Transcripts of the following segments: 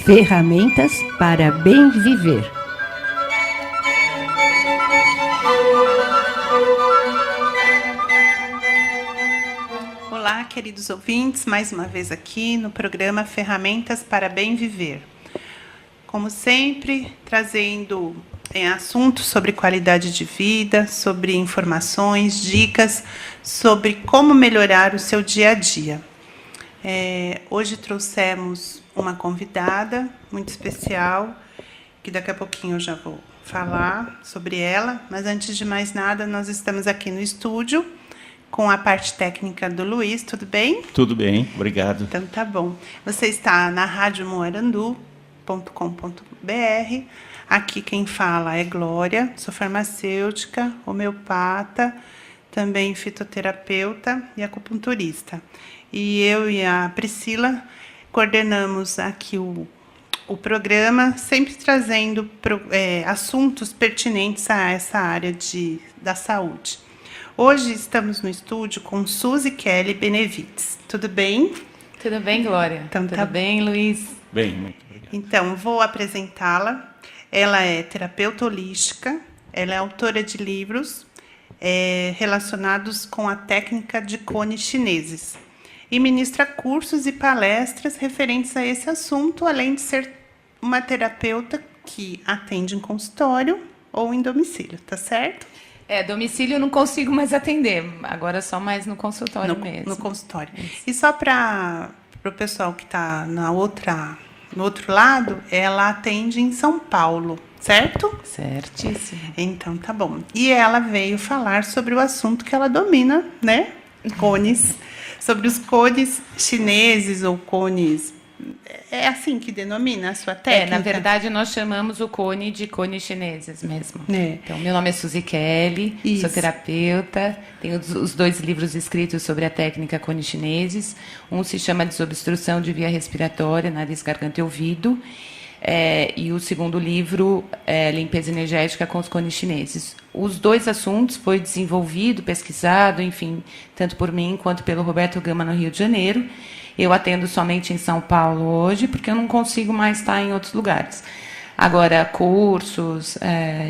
Ferramentas para bem viver. Olá, queridos ouvintes, mais uma vez aqui no programa Ferramentas para Bem Viver. Como sempre, trazendo assuntos sobre qualidade de vida, sobre informações, dicas sobre como melhorar o seu dia a dia. Hoje trouxemos uma convidada muito especial, que daqui a pouquinho eu já vou falar sobre ela, mas antes de mais nada, nós estamos aqui no estúdio com a parte técnica do Luiz, tudo bem? Tudo bem, obrigado. Então tá bom. Você está na radiomoarandu.com.br. Aqui quem fala é Glória, sou farmacêutica, homeopata, também fitoterapeuta e acupunturista. E eu e a Priscila coordenamos aqui o programa, sempre trazendo assuntos pertinentes a essa área da saúde. Hoje estamos no estúdio com Suzy Kelly Benevides. Tudo bem? Tudo bem, Glória? Então, Tudo bem, Luiz? Bem, muito obrigado. Então, vou apresentá-la. Ela é terapeuta holística, ela é autora de livros relacionados com a técnica de cones chineses e ministra cursos e palestras referentes a esse assunto, além de ser uma terapeuta que atende em consultório ou em domicílio, tá certo? Domicílio eu não consigo mais atender, agora só mais no consultório mesmo. No consultório. Isso. E só para o pessoal que está no outro lado, ela atende em São Paulo, certo? Certíssimo. Então, tá bom. E ela veio falar sobre o assunto que ela domina, né? Cones. Sobre os cones chineses ou cones... É assim que denomina a sua técnica? Na verdade, nós chamamos o cone de cones chineses mesmo. Então, meu nome é Suzy Kelly, sou terapeuta, tenho os 2 livros escritos sobre a técnica cones chineses. Um se chama Desobstrução de Via Respiratória, Nariz, Garganta e Ouvido. E o segundo livro é Limpeza Energética com os cones chineses. Os 2 assuntos foi desenvolvido, pesquisado, enfim, tanto por mim quanto pelo Roberto Gama no Rio de Janeiro. Eu atendo somente em São Paulo hoje, porque eu não consigo mais estar em outros lugares. Agora, cursos,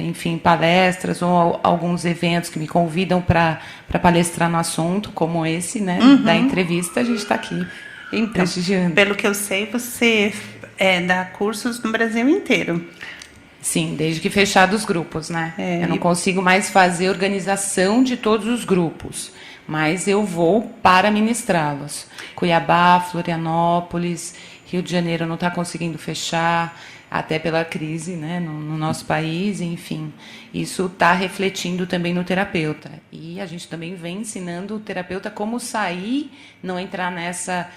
enfim, palestras ou alguns eventos que me convidam para palestrar no assunto, como esse, né, da entrevista, a gente está aqui prestigiando. Pelo que eu sei, você dá cursos no Brasil inteiro. Sim, desde que fechados os grupos, né? Eu não consigo mais fazer organização de todos os grupos, mas eu vou para ministrá-los. Cuiabá, Florianópolis, Rio de Janeiro não está conseguindo fechar, até pela crise, né, no nosso país, enfim. Isso está refletindo também no terapeuta. E a gente também vem ensinando o terapeuta como sair, não entrar nessa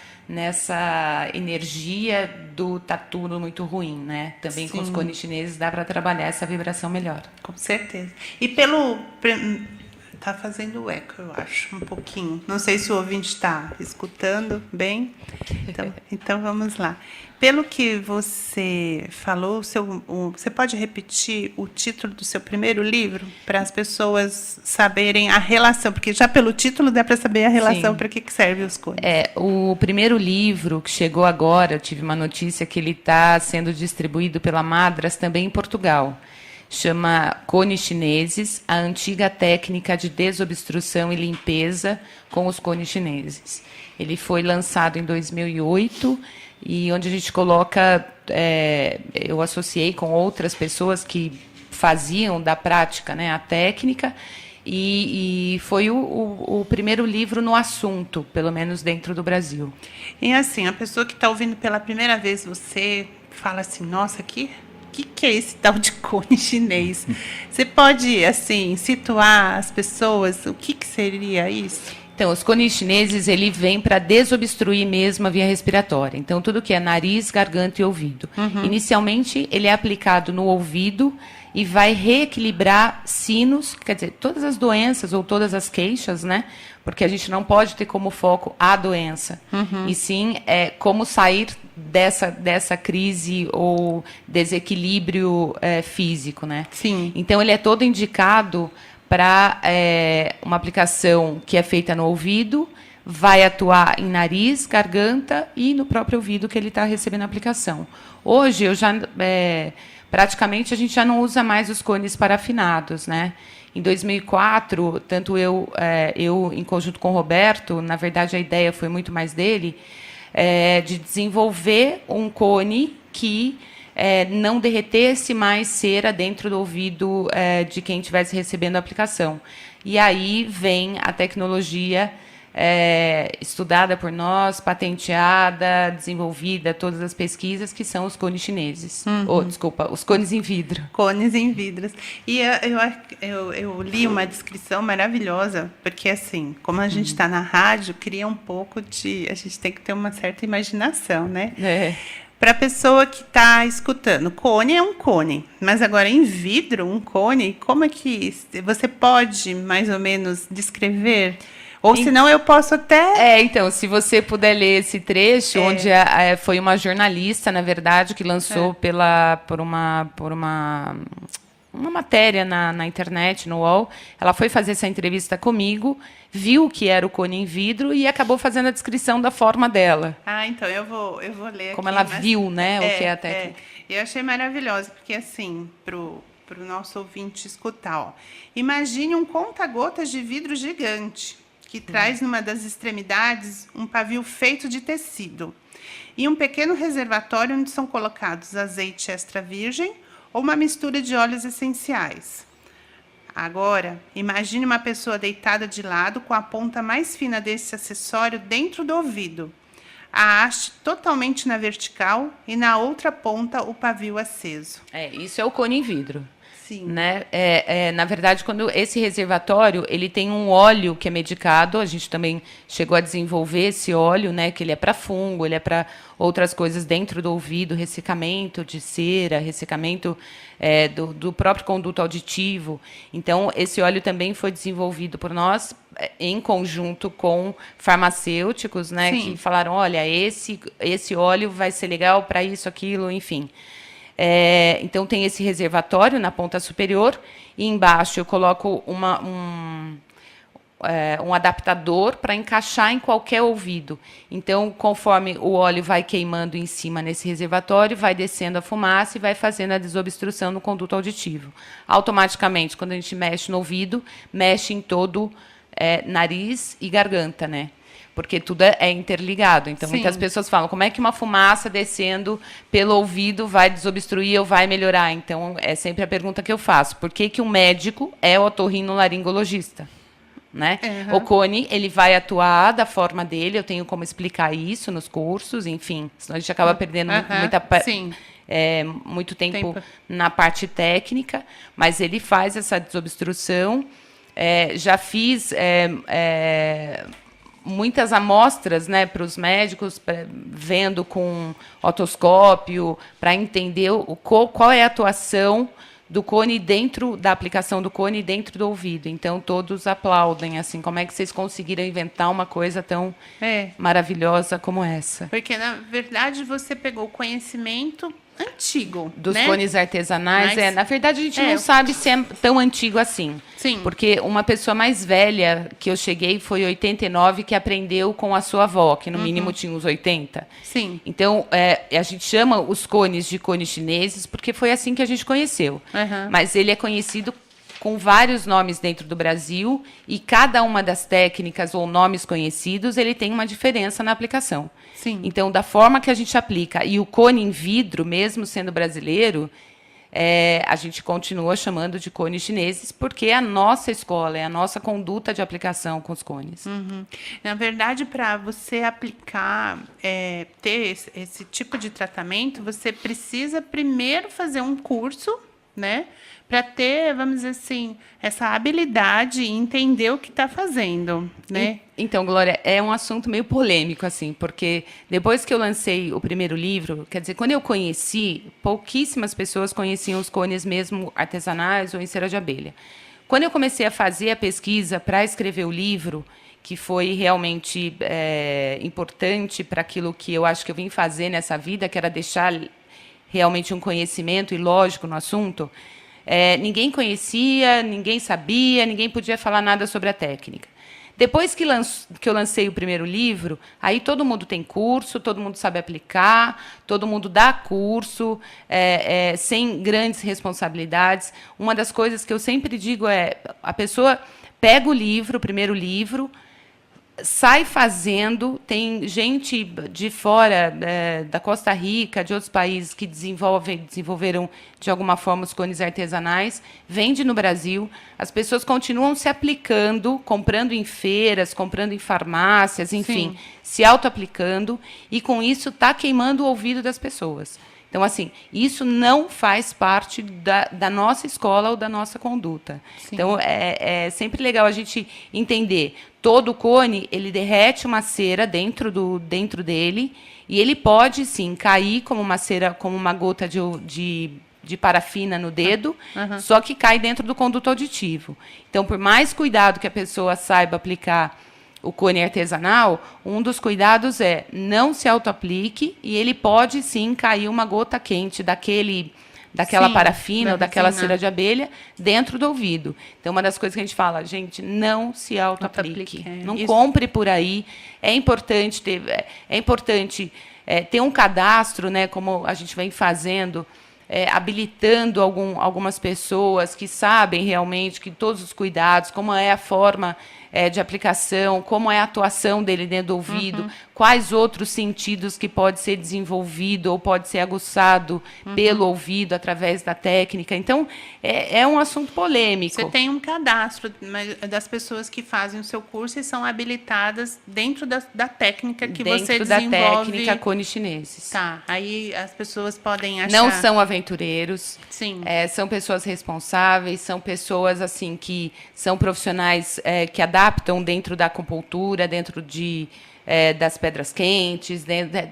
energia do tá tudo muito ruim, né? Também com os cones chineses dá para trabalhar essa vibração melhor. Com certeza. E tá fazendo eco, eu acho, um pouquinho. Não sei se o ouvinte está escutando bem. Então vamos lá. Pelo que você falou, você pode repetir o título do seu primeiro livro para as pessoas saberem a relação? Porque já pelo título dá para saber a relação, para que serve os cones. O primeiro livro que chegou agora, eu tive uma notícia que ele está sendo distribuído pela Madras também em Portugal. Chama Cones Chineses, a antiga técnica de desobstrução e limpeza com os cones chineses. Ele foi lançado em 2008 e onde a gente coloca, eu associei com outras pessoas que faziam da prática, né, a técnica, e foi o primeiro livro no assunto, pelo menos dentro do Brasil. E assim, a pessoa que está ouvindo pela primeira vez, você fala assim, nossa, o que é esse tal de cone chinês? Você pode, assim, situar as pessoas, o que seria isso? Então, os cones chineses, ele vem para desobstruir mesmo a via respiratória. Então, tudo que é nariz, garganta e ouvido. Inicialmente, ele é aplicado no ouvido e vai reequilibrar sinos, quer dizer, todas as doenças ou todas as queixas, né? Porque a gente não pode ter como foco a doença. E sim, como sair dessa crise ou desequilíbrio físico, né? Sim. Então, ele é todo indicado para uma aplicação que é feita no ouvido, vai atuar em nariz, garganta e no próprio ouvido que ele está recebendo a aplicação. Hoje, praticamente, a gente já não usa mais os cones parafinados, né? Em 2004, tanto eu em conjunto com o Roberto, na verdade, a ideia foi muito mais dele, de desenvolver um cone que não derretesse mais cera dentro do ouvido de quem estivesse recebendo a aplicação. E aí vem a tecnologia estudada por nós, patenteada, desenvolvida, todas as pesquisas, que são os cones chineses. Os cones em vidro. Cones em vidros. E eu li uma descrição maravilhosa, porque, assim, como a gente está na rádio, cria um pouco de... A gente tem que ter uma certa imaginação, né? Para a pessoa que está escutando, cone é um cone, mas agora em vidro, um cone, como é que você pode mais ou menos descrever? Ou senão eu posso até... Então, se você puder ler esse trecho, onde foi uma jornalista, na verdade, que lançou por uma matéria na internet, no UOL. Ela foi fazer essa entrevista comigo, viu que era o cone em vidro e acabou fazendo a descrição da forma dela. Então eu vou ler como aqui, ela viu, né, o que é a técnica. Eu achei maravilhoso, porque, assim, para o nosso ouvinte escutar, ó, imagine um conta-gotas de vidro gigante, que traz numa das extremidades um pavio feito de tecido e um pequeno reservatório onde são colocados azeite extra virgem ou uma mistura de óleos essenciais. Agora, imagine uma pessoa deitada de lado com a ponta mais fina desse acessório dentro do ouvido, a haste totalmente na vertical e na outra ponta o pavio aceso. Isso é o cone em vidro. Sim. Né? Na verdade, quando esse reservatório ele tem um óleo que é medicado, a gente também chegou a desenvolver esse óleo, né, que ele é para fungo, ele é para outras coisas dentro do ouvido, ressecamento de cera, ressecamento do próprio conduto auditivo. Então, esse óleo também foi desenvolvido por nós em conjunto com farmacêuticos, né, que falaram, olha, esse óleo vai ser legal para isso, aquilo, enfim. Então, tem esse reservatório na ponta superior e embaixo eu coloco um adaptador para encaixar em qualquer ouvido. Então, conforme o óleo vai queimando em cima nesse reservatório, vai descendo a fumaça e vai fazendo a desobstrução no conduto auditivo. Automaticamente, quando a gente mexe no ouvido, mexe em todo nariz e garganta, né? Porque tudo é interligado. Então, muitas pessoas falam, como é que uma fumaça descendo pelo ouvido vai desobstruir ou vai melhorar? Então, é sempre a pergunta que eu faço. Por que um médico é otorrinolaringologista? Né? O cone, ele vai atuar da forma dele, eu tenho como explicar isso nos cursos, enfim, senão a gente acaba perdendo muito tempo na parte técnica, mas ele faz essa desobstrução. Já fiz... muitas amostras, né, para os médicos, vendo com otoscópio, para entender qual é a atuação do cone dentro da aplicação do cone dentro do ouvido. Então, todos aplaudem, assim, como é que vocês conseguiram inventar uma coisa tão maravilhosa como essa? Porque, na verdade, você pegou o conhecimento antigo, dos né? cones artesanais. Na verdade, a gente não sabe se é tão antigo assim. Sim. Porque uma pessoa mais velha que eu cheguei foi 89, que aprendeu com a sua avó, que no mínimo tinha uns 80. Sim. Então, a gente chama os cones de cones chineses porque foi assim que a gente conheceu. Mas ele é conhecido com vários nomes dentro do Brasil e cada uma das técnicas ou nomes conhecidos, ele tem uma diferença na aplicação. Sim. Então, da forma que a gente aplica, e o cone em vidro, mesmo sendo brasileiro, a gente continua chamando de cones chineses, porque é a nossa escola, é a nossa conduta de aplicação com os cones. Na verdade, para você aplicar, ter esse tipo de tratamento, você precisa primeiro fazer um curso, né? Para ter, vamos dizer assim, essa habilidade e entender o que está fazendo, né? Então, Glória, é um assunto meio polêmico, assim, porque depois que eu lancei o primeiro livro, quer dizer, quando eu conheci, pouquíssimas pessoas conheciam os cones mesmo artesanais ou em cera de abelha. Quando eu comecei a fazer a pesquisa para escrever o livro, que foi realmente importante para aquilo que eu acho que eu vim fazer nessa vida, que era deixar realmente um conhecimento e lógico no assunto, ninguém conhecia, ninguém sabia, ninguém podia falar nada sobre a técnica. Depois que eu lancei o primeiro livro, aí todo mundo tem curso, todo mundo sabe aplicar, todo mundo dá curso, sem grandes responsabilidades. Uma das coisas que eu sempre digo é, a pessoa pega o primeiro livro, sai fazendo. Tem gente de fora, da Costa Rica, de outros países, que desenvolveram, de alguma forma, os cones artesanais, vende no Brasil. As pessoas continuam se aplicando, comprando em feiras, comprando em farmácias, enfim, sim, se auto-aplicando, e, com isso, está queimando o ouvido das pessoas. Então, assim, isso não faz parte da nossa escola ou da nossa conduta. Sim. Então, é sempre legal a gente entender. Todo cone, ele derrete uma cera dentro dele, e ele pode, sim, cair como uma cera, como uma gota de parafina no dedo, só que cai dentro do conduto auditivo. Então, por mais cuidado que a pessoa saiba aplicar o cone artesanal, um dos cuidados é não se auto-aplique, e ele pode, sim, cair uma gota quente daquela, sim, parafina ou daquela cera de abelha dentro do ouvido. Então, uma das coisas que a gente fala, gente, não se auto-aplique. Não compre por aí. É importante ter um cadastro, né, como a gente vem fazendo, habilitando algumas pessoas que sabem realmente que todos os cuidados, como é a forma de aplicação, como é a atuação dele dentro do ouvido, quais outros sentidos que pode ser desenvolvido ou pode ser aguçado pelo ouvido através da técnica. Então, é um assunto polêmico. Você tem um cadastro das pessoas que fazem o seu curso e são habilitadas dentro da técnica que você desenvolve. Dentro da técnica cones chineses. Tá, aí as pessoas podem achar... Não são aventureiros. Sim. São pessoas responsáveis, são pessoas, assim, que são profissionais que adaptam dentro da acupuntura, dentro das pedras quentes.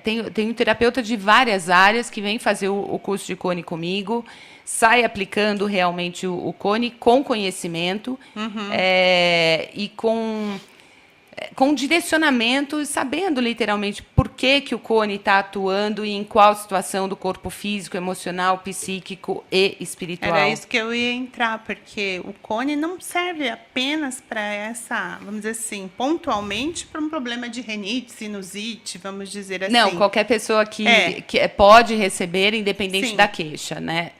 Tem um terapeuta de várias áreas que vem fazer o curso de cone comigo, sai aplicando realmente o cone com conhecimento, e com direcionamento, sabendo literalmente por que o cone está atuando e em qual situação do corpo físico, emocional, psíquico e espiritual. Era isso que eu ia entrar, porque o cone não serve apenas para essa, vamos dizer assim, pontualmente para um problema de rinite, sinusite, vamos dizer assim. Não, qualquer pessoa que pode receber, independente, sim, da queixa, né?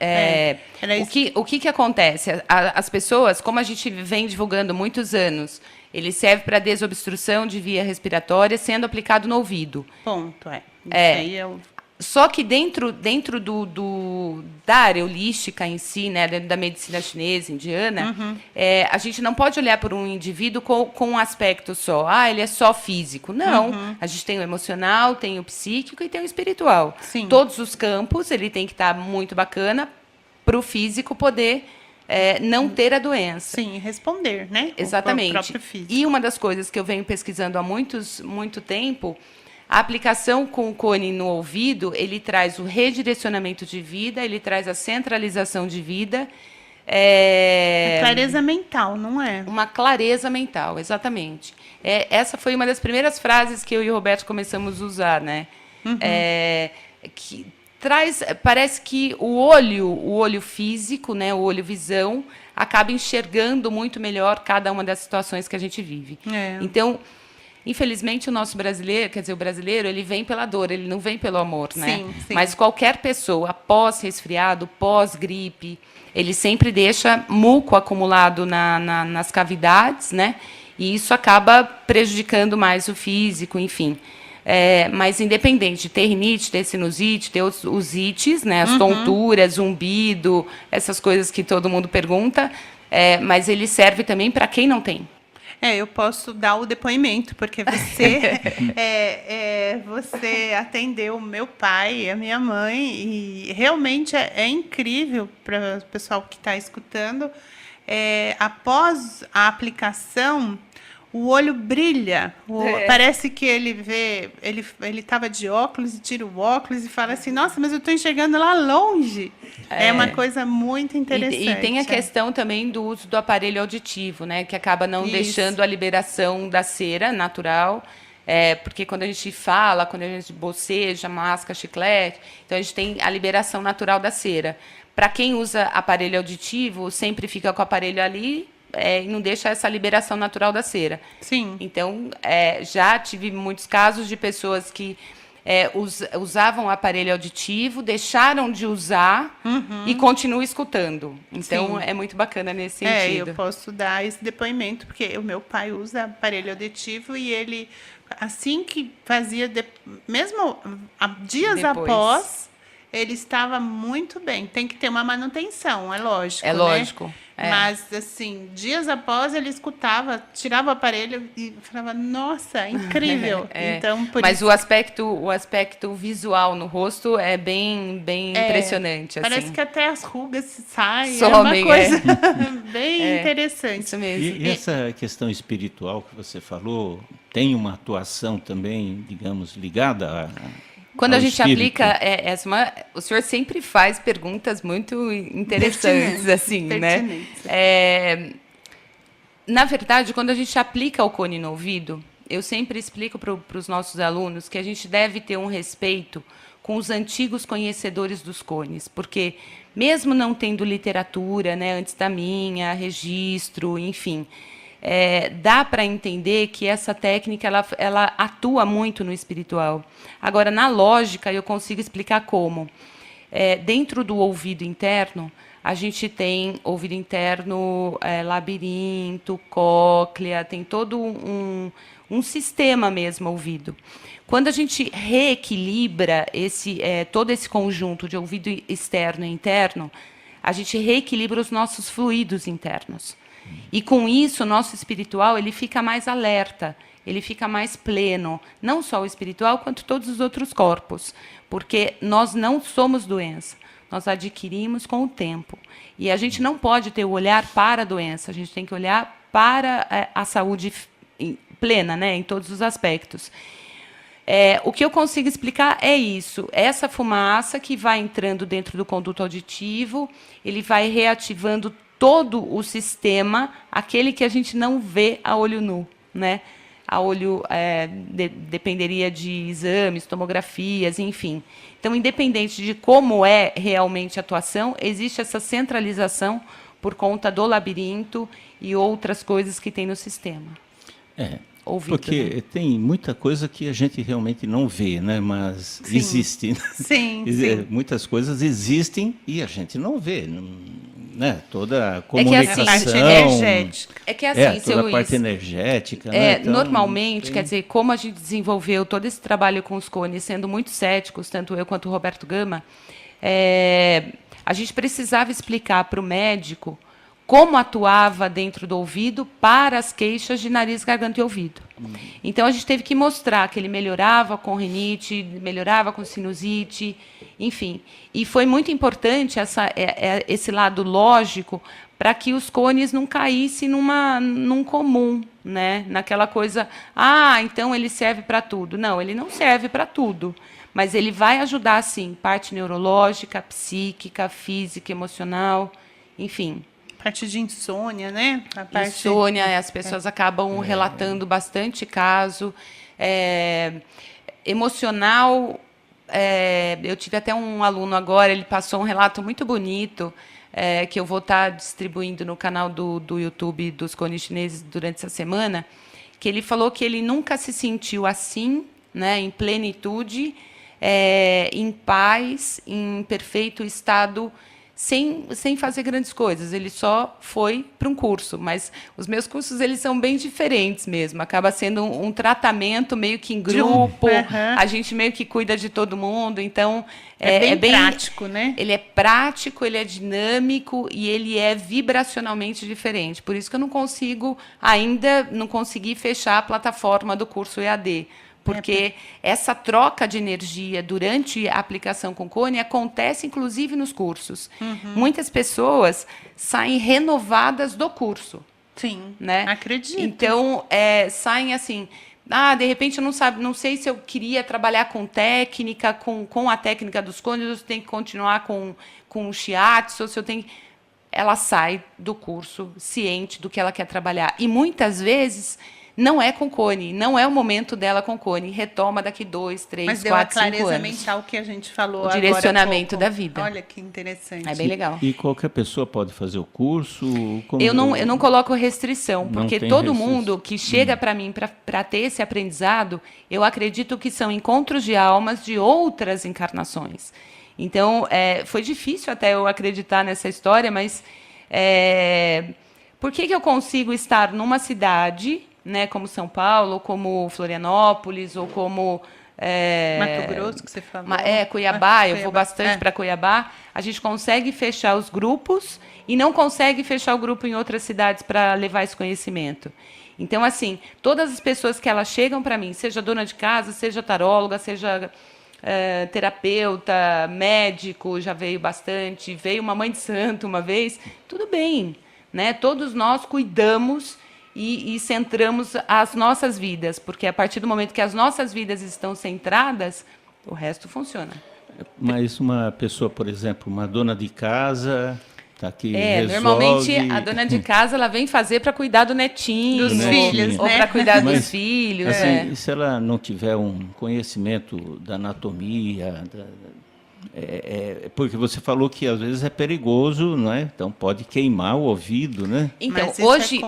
O que acontece? As pessoas, como a gente vem divulgando há muitos anos, ele serve para desobstrução de via respiratória, sendo aplicado no ouvido. Ponto, Isso aí Só que dentro da área holística em si, né, dentro da medicina chinesa, indiana, a gente não pode olhar para um indivíduo com um aspecto só. Ele é só físico. Não. A gente tem o emocional, tem o psíquico e tem o espiritual. Sim. Todos os campos, ele tem que estar muito bacana para o físico poder... não ter a doença. Sim, responder, né? Exatamente. O próprio físico. E uma das coisas que eu venho pesquisando há muito tempo, a aplicação com o cone no ouvido, ele traz o redirecionamento de vida, ele traz a centralização de vida. Uma clareza mental, não é? Uma clareza mental, exatamente. Essa foi uma das primeiras frases que eu e o Roberto começamos a usar, né? Parece que o olho físico, né, o olho visão, acaba enxergando muito melhor cada uma das situações que a gente vive. Então, infelizmente, o nosso brasileiro, o brasileiro, ele vem pela dor, ele não vem pelo amor, né? Sim, sim. Mas qualquer pessoa, pós-resfriado, pós-gripe, ele sempre deixa muco acumulado nas cavidades, né? E isso acaba prejudicando mais o físico, enfim. Mas independente de ter rinite, ter sinusite, ter os ites, né, as tonturas, zumbido, essas coisas que todo mundo pergunta, mas ele serve também para quem não tem. Eu posso dar o depoimento, porque você atendeu o meu pai e a minha mãe, e realmente é incrível para o pessoal que está escutando. Após a aplicação, o olho brilha, parece que ele estava de óculos e tira o óculos e fala assim, nossa, mas eu estou enxergando lá longe. É uma coisa muito interessante. E tem a questão também do uso do aparelho auditivo, né, que acaba não deixando a liberação da cera natural, porque quando a gente fala, quando a gente boceja, masca, chiclete, então a gente tem a liberação natural da cera. Para quem usa aparelho auditivo, sempre fica com o aparelho ali, e não deixa essa liberação natural da cera. Sim. Então, já tive muitos casos de pessoas que usavam o aparelho auditivo, deixaram de usar e continuam escutando. Então, Sim. é muito bacana nesse sentido. Eu posso dar esse depoimento, porque o meu pai usa aparelho auditivo e ele, assim que fazia, mesmo dias Depois. após, ele estava muito bem. Tem que ter uma manutenção, é lógico. É né? lógico. Mas, assim, dias após ele escutava, tirava o aparelho e falava, nossa, incrível. Então, Mas o aspecto visual no rosto é bem impressionante. Parece assim. que até as rugas se saem. Somem, é uma coisa bem interessante. Isso mesmo. E essa questão espiritual que você falou, tem uma atuação também, digamos, ligada Quando a ao gente espírito? aplica, o senhor sempre faz perguntas muito interessantes, assim, né? Pertinentes. Na verdade, quando a gente aplica o cone no ouvido, eu sempre explico para os nossos alunos que a gente deve ter um respeito com os antigos conhecedores dos cones, porque mesmo não tendo literatura, né, antes da minha, registro, enfim, dá para entender que essa técnica ela atua muito no espiritual. Agora, na lógica, eu consigo explicar como. Dentro do ouvido interno, a gente tem ouvido interno, labirinto, cóclea, tem todo um sistema mesmo ouvido. Quando a gente reequilibra todo esse conjunto de ouvido externo e interno, a gente reequilibra os nossos fluidos internos. E, com isso, o nosso espiritual ele fica mais alerta, ele fica mais pleno, não só o espiritual, quanto todos os outros corpos, porque nós não somos doença, nós adquirimos com o tempo. E a gente não pode ter o olhar para a doença, a gente tem que olhar para a saúde plena, né, em todos os aspectos. O que eu consigo explicar é isso, essa fumaça que vai entrando dentro do conduto auditivo, ele vai reativando todo o sistema, aquele que a gente não vê a olho nu, né? A olho dependeria de exames, tomografias, enfim. Então, independente de como é realmente a atuação, existe essa centralização por conta do labirinto e outras coisas que tem no sistema. Ouvido, porque né? tem muita coisa que a gente realmente não vê, né? Mas Sim. existe. Sim, Muitas coisas existem e a gente não vê. Né? Toda a É que assim, comunicação. parte energética. É que assim, seu toda a Luiz, parte energética. Né? Então, normalmente, tem- quer dizer, como a gente desenvolveu todo esse trabalho com os cones, sendo muito céticos, tanto eu quanto o Roberto Gama, a gente precisava explicar para o médico como atuava dentro do ouvido para as queixas de nariz, garganta e ouvido. Então, a gente teve que mostrar que ele melhorava com rinite, melhorava com sinusite, enfim. E foi muito importante esse lado lógico para que os cones não caíssem num comum, né? Naquela coisa, então ele serve para tudo. Não, ele não serve para tudo, mas ele vai ajudar, sim, parte neurológica, psíquica, física, emocional, enfim. Parte de insônia, né? A parte... Insônia, as pessoas acabam relatando bastante caso. Emocional, eu tive até um aluno agora, ele passou um relato muito bonito, que eu vou estar distribuindo no canal do YouTube dos cones chineses durante essa semana, que ele falou que ele nunca se sentiu assim, né, em plenitude, em paz, em perfeito estado, sem fazer grandes coisas. Ele só foi para um curso, mas os meus cursos eles são bem diferentes mesmo. Acaba sendo um tratamento meio que em grupo, a gente meio que cuida de todo mundo, então é bem prático, né? Ele é prático, ele é dinâmico e ele é vibracionalmente diferente. Por isso que eu não consegui fechar a plataforma do curso EAD. Porque essa troca de energia durante a aplicação com cone acontece, inclusive, nos cursos. Muitas pessoas saem renovadas do curso. Sim, né? acredito. Então, saem assim... de repente, eu não sei se eu queria trabalhar com técnica, com a técnica dos cones, ou se eu tenho que continuar com o shiatsu, ou se eu tenho... Ela sai do curso ciente do que ela quer trabalhar. E, muitas vezes... Não é com cone, não é o momento dela com cone. Retoma daqui 2, 3, 4, 5 anos. Mas deu a clareza mental que a gente falou agora. O direcionamento da vida. Olha que interessante. É bem legal. E qualquer pessoa pode fazer o curso? Eu não coloco restrição, porque todo mundo que chega para mim para ter esse aprendizado, eu acredito que são encontros de almas de outras encarnações. Então, foi difícil até eu acreditar nessa história, mas por que eu consigo estar numa cidade, né, como São Paulo, como Florianópolis, ou como Mato Grosso, que você falou. Cuiabá, eu vou bastante para Cuiabá. A gente consegue fechar os grupos e não consegue fechar o grupo em outras cidades para levar esse conhecimento. Então, assim, todas as pessoas que elas chegam para mim, seja dona de casa, seja taróloga, seja terapeuta, médico, já veio bastante, veio uma mãe de santo uma vez, tudo bem, né? Todos nós cuidamos e centramos as nossas vidas, porque a partir do momento que as nossas vidas estão centradas, o resto funciona. Mas uma pessoa, por exemplo, uma dona de casa, tá aqui, resolve... Normalmente a dona de casa ela vem fazer para cuidar do netinho, dos filhos, ou para cuidar dos filhos. Assim, e se ela não tiver um conhecimento da anatomia, porque você falou que às vezes é perigoso, não é? Então pode queimar o ouvido, né? Então, hoje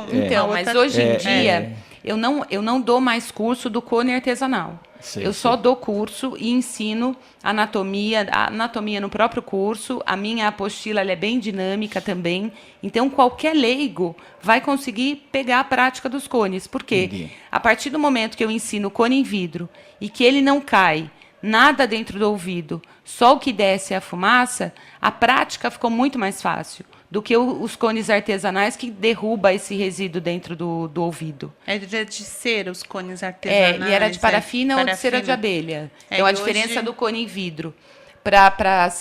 em dia eu não dou mais curso do cone artesanal. Eu só dou curso e ensino a anatomia no próprio curso. A minha apostila ela é bem dinâmica também. Então, qualquer leigo vai conseguir pegar a prática dos cones. Por quê? Entendi. A partir do momento que eu ensino o cone em vidro e que ele não cai nada dentro do ouvido, só o que desce é a fumaça, a prática ficou muito mais fácil do que os cones artesanais que derruba esse resíduo dentro do ouvido. É de cera os cones artesanais. E era de parafina ou de cera de abelha. Então, a diferença do cone em vidro para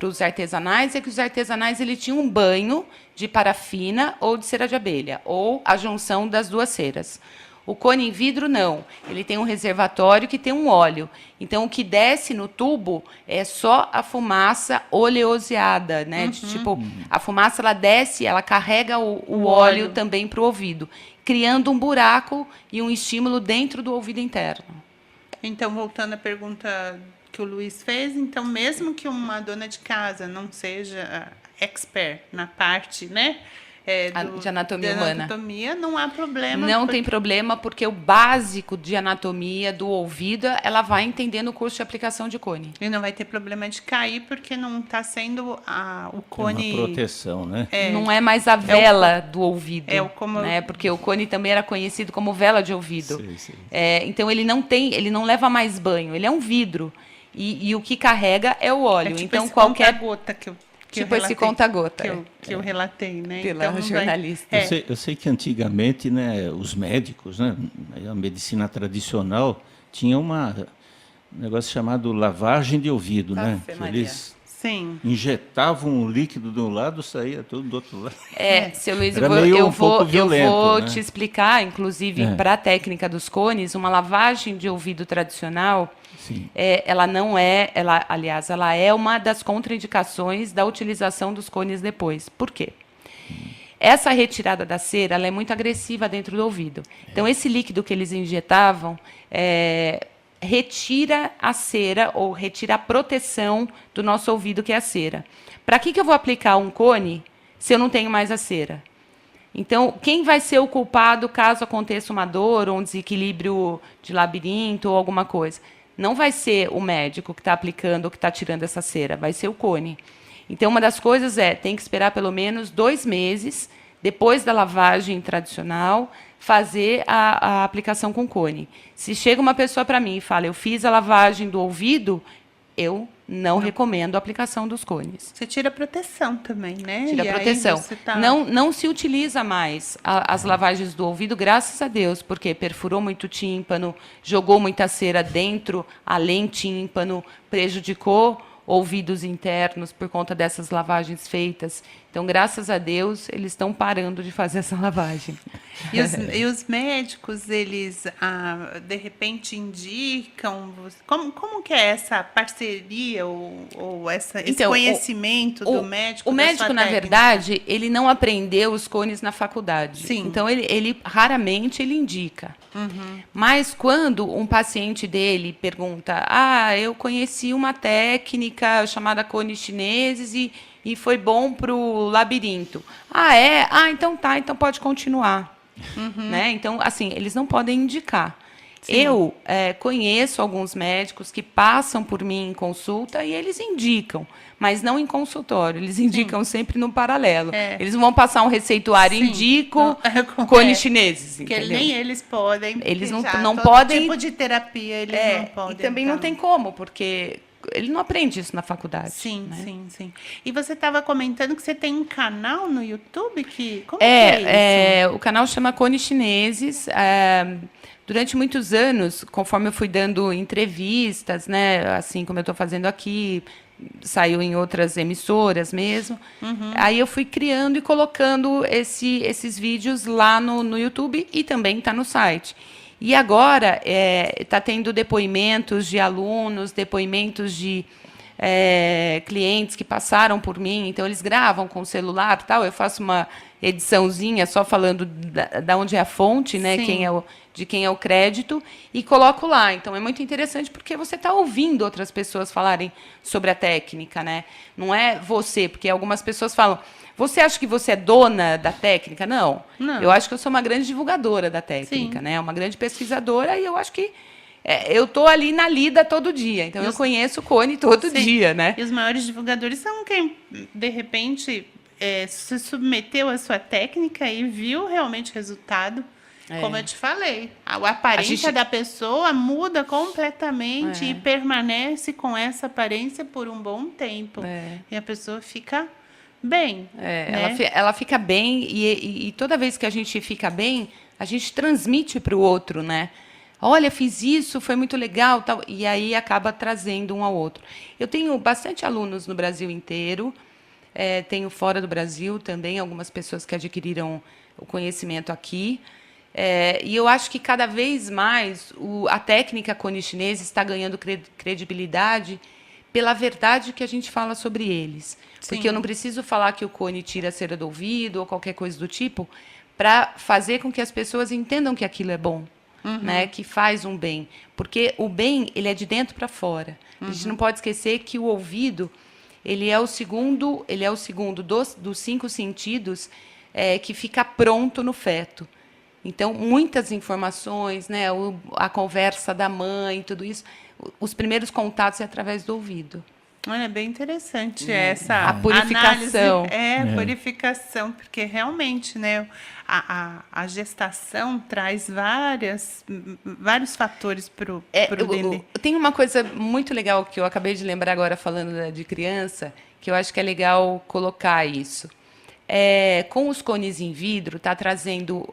os artesanais é que os artesanais ele tinham um banho de parafina ou de cera de abelha, ou a junção das duas ceras. O cone em vidro, não. Ele tem um reservatório que tem um óleo. Então, o que desce no tubo é só a fumaça oleoseada, né? Tipo, a fumaça, ela desce, ela carrega o óleo também para o ouvido, criando um buraco e um estímulo dentro do ouvido interno. Então, voltando à pergunta que o Luiz fez, então, mesmo que uma dona de casa não seja expert na parte, né? De anatomia humana. Não há problema. Não tem problema, porque o básico de anatomia do ouvido, ela vai entender no curso de aplicação de cone. E não vai ter problema de cair, porque não está sendo o cone... É uma proteção, né? Não é mais a vela do ouvido. Como... né? Porque o cone também era conhecido como vela de ouvido. Sim. Então, ele não leva mais banho, ele é um vidro. E o que carrega é o óleo. Tipo então, esse qualquer conta-gota esse conta-gota. Que eu relatei, né? Pela então, jornalista. Eu sei que antigamente, né, os médicos, né, a medicina tradicional, tinha um negócio chamado lavagem de ouvido, né? Que eles injetavam um líquido de um lado, saía tudo do outro lado. Seu Luiz, eu vou né? Te explicar, inclusive, para a técnica dos cones, uma lavagem de ouvido tradicional... ela não é, aliás, ela é uma das contraindicações da utilização dos cones depois. Por quê? Essa retirada da cera ela é muito agressiva dentro do ouvido. Então, esse líquido que eles injetavam retira a cera ou retira a proteção do nosso ouvido, que é a cera. Para que eu vou aplicar um cone se eu não tenho mais a cera? Então, quem vai ser o culpado caso aconteça uma dor ou um desequilíbrio de labirinto ou alguma coisa? Não vai ser o médico que está aplicando ou que está tirando essa cera, vai ser o cone. Então, uma das coisas tem que esperar pelo menos 2 meses, depois da lavagem tradicional, fazer a aplicação com cone. Se chega uma pessoa para mim e fala, eu fiz a lavagem do ouvido, eu não recomendo a aplicação dos cones. Você tira a proteção também, né? Tira a proteção. Não se utiliza mais as lavagens do ouvido, graças a Deus, porque perfurou muito o tímpano, jogou muita cera dentro, além tímpano, prejudicou ouvidos internos por conta dessas lavagens feitas Então, graças a Deus, eles estão parando de fazer essa lavagem. E os médicos, eles, de repente, indicam... Como que é essa parceria ou esse conhecimento do médico? O médico, na verdade, ele não aprendeu os cones na faculdade. Sim. Então, ele raramente ele indica. Mas quando um paciente dele pergunta, eu conheci uma técnica chamada cones chineses e foi bom para o labirinto. É? Então tá, então pode continuar. Né? Então, assim, eles não podem indicar. Sim. Eu conheço alguns médicos que passam por mim em consulta e eles indicam, mas não em consultório, eles indicam sempre no paralelo. Eles vão passar um receituário, indicam cones chineses. Porque nem eles podem. Eles não podem. Tipo de terapia, eles não podem. E também não tem como, porque ele não aprende isso na faculdade. Sim, né? sim. E você estava comentando que você tem um canal no YouTube? Como que é isso? O canal chama Cones Chineses. Durante muitos anos, conforme eu fui dando entrevistas, né, assim como eu estou fazendo aqui, saiu em outras emissoras mesmo, aí eu fui criando e colocando esses vídeos lá no YouTube e também está no site. E agora está tendo depoimentos de alunos, depoimentos de clientes que passaram por mim. Então, eles gravam com o celular, tal. Eu faço uma ediçãozinha só falando da onde é a fonte, né? De quem é o crédito, e coloco lá. Então, é muito interessante porque você está ouvindo outras pessoas falarem sobre a técnica, né? Não é você, porque algumas pessoas falam... Você acha que você é dona da técnica? Não. Eu acho que eu sou uma grande divulgadora da técnica, né? Uma grande pesquisadora, e eu acho que eu estou ali na lida todo dia. Então, eu conheço o cone todo dia, né? E os maiores divulgadores são quem, de repente, se submeteu à sua técnica e viu realmente o resultado. Como eu te falei, a aparência da pessoa muda completamente e permanece com essa aparência por um bom tempo. E a pessoa fica... bem. Né? Ela fica bem e toda vez que a gente fica bem, a gente transmite para o outro, né? Olha, fiz isso, foi muito legal, tal, e aí acaba trazendo um ao outro. Eu tenho bastante alunos no Brasil inteiro, tenho fora do Brasil também, algumas pessoas que adquiriram o conhecimento aqui, e eu acho que cada vez mais a técnica cones chinesa está ganhando credibilidade pela verdade que a gente fala sobre eles. Sim. Porque eu não preciso falar que o cone tira a cera do ouvido ou qualquer coisa do tipo para fazer com que as pessoas entendam que aquilo é bom, né? Que faz um bem. Porque o bem, ele é de dentro para fora. A gente não pode esquecer que o ouvido, ele é o segundo dos 5 sentidos que fica pronto no feto. Então, muitas informações, né? A conversa da mãe, tudo isso... Os primeiros contatos é através do ouvido. Olha, é bem interessante essa a purificação. Análise, purificação, porque realmente, né, a gestação traz vários fatores para o nenê. Tem uma coisa muito legal que eu acabei de lembrar agora falando de criança, que eu acho que é legal colocar isso. Com os cones em vidro, está trazendo...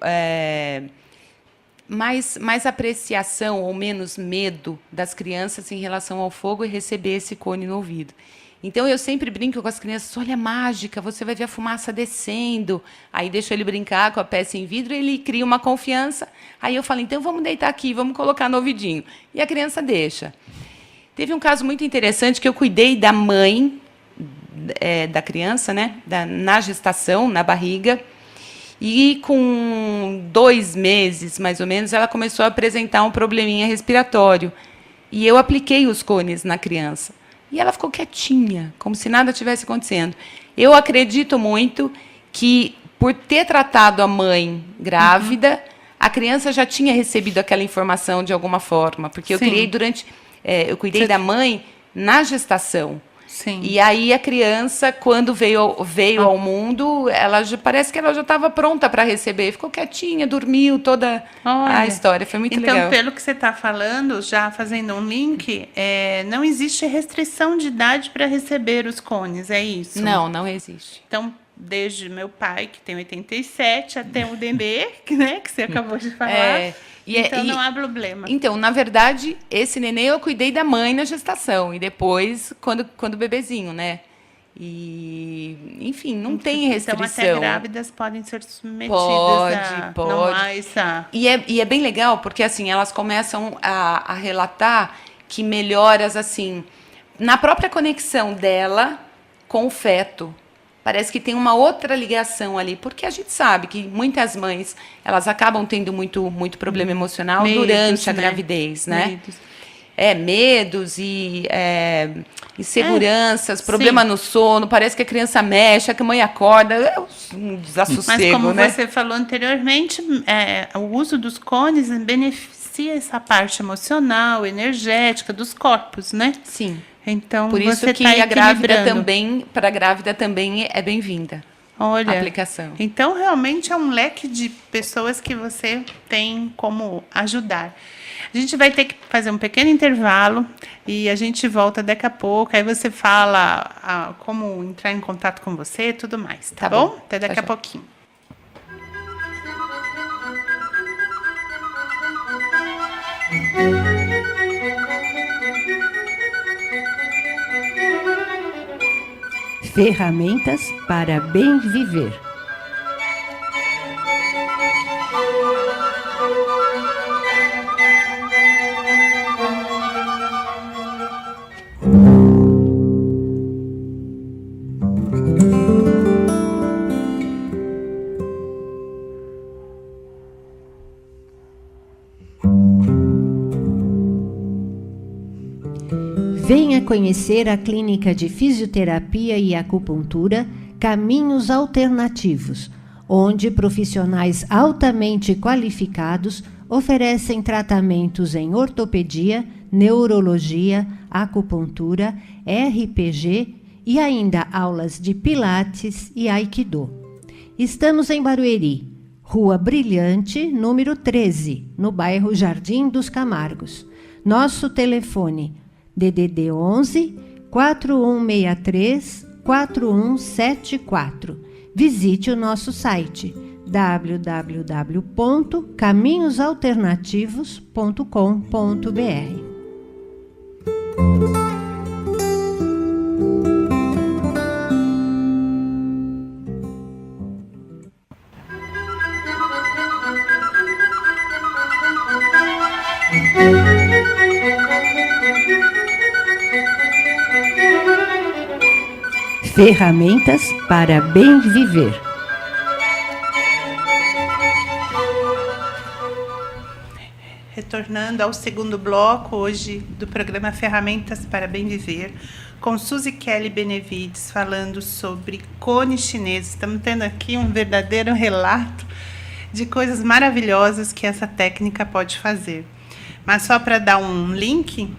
mais apreciação ou menos medo das crianças em relação ao fogo e receber esse cone no ouvido. Então, eu sempre brinco com as crianças, olha, mágica, você vai ver a fumaça descendo. Aí, deixo ele brincar com a peça em vidro, ele cria uma confiança. Aí, eu falo, então, vamos deitar aqui, vamos colocar no ouvidinho. E a criança deixa. Teve um caso muito interessante que eu cuidei da mãe da criança, né, na gestação, na barriga. E com 2 meses, mais ou menos, ela começou a apresentar um probleminha respiratório. E eu apliquei os cones na criança. E ela ficou quietinha, como se nada tivesse acontecendo. Eu acredito muito que, por ter tratado a mãe grávida, a criança já tinha recebido aquela informação de alguma forma. Porque eu cuidei da mãe na gestação. Sim. E aí a criança, quando veio ao mundo, parece que ela já estava pronta para receber. Ficou quietinha, dormiu, toda a história. Foi muito legal. Então, pelo que você está falando, já fazendo um link, não existe restrição de idade para receber os cones, é isso? Não existe. Então, desde meu pai, que tem 87, até o Dendê, né, que você acabou de falar... Então, não há problema. Então, na verdade, esse neném eu cuidei da mãe na gestação. E depois, quando bebezinho, né? E, enfim, não tem restrição. Então, até grávidas podem ser submetidas pode. Não há essa... E é bem legal, porque assim, elas começam a relatar que melhoras, assim, na própria conexão dela com o feto. Parece que tem uma outra ligação ali, porque a gente sabe que muitas mães, elas acabam tendo muito problema emocional durante a gravidez, né? Medos e inseguranças, problema no sono, parece que a criança mexe, que a mãe acorda, é um desassossego, mas como né? você falou anteriormente, o uso dos cones beneficia essa parte emocional, energética dos corpos, né? Sim. Então, por isso que a grávida também, para a grávida também é bem-vinda. Olha, a aplicação. Então, realmente é um leque de pessoas que você tem como ajudar. A gente vai ter que fazer um pequeno intervalo e a gente volta daqui a pouco. Aí você fala como entrar em contato com você e tudo mais, tá bom? Até daqui a pouquinho. Ferramentas para bem viver. Venha conhecer a Clínica de Fisioterapia e Acupuntura Caminhos Alternativos, onde profissionais altamente qualificados oferecem tratamentos em ortopedia, neurologia, acupuntura, RPG e ainda aulas de pilates e aikido. Estamos em Barueri, Rua Brilhante, número 13, no bairro Jardim dos Camargos. Nosso telefone DDD 11 4163 4174. Visite o nosso site www.caminhosalternativos.com.br. Ferramentas para bem viver. Retornando ao segundo bloco hoje do programa Ferramentas para Bem Viver, com Suzy Kelly Benevides falando sobre cones chineses. Estamos tendo aqui um verdadeiro relato de coisas maravilhosas que essa técnica pode fazer. Mas só para dar um link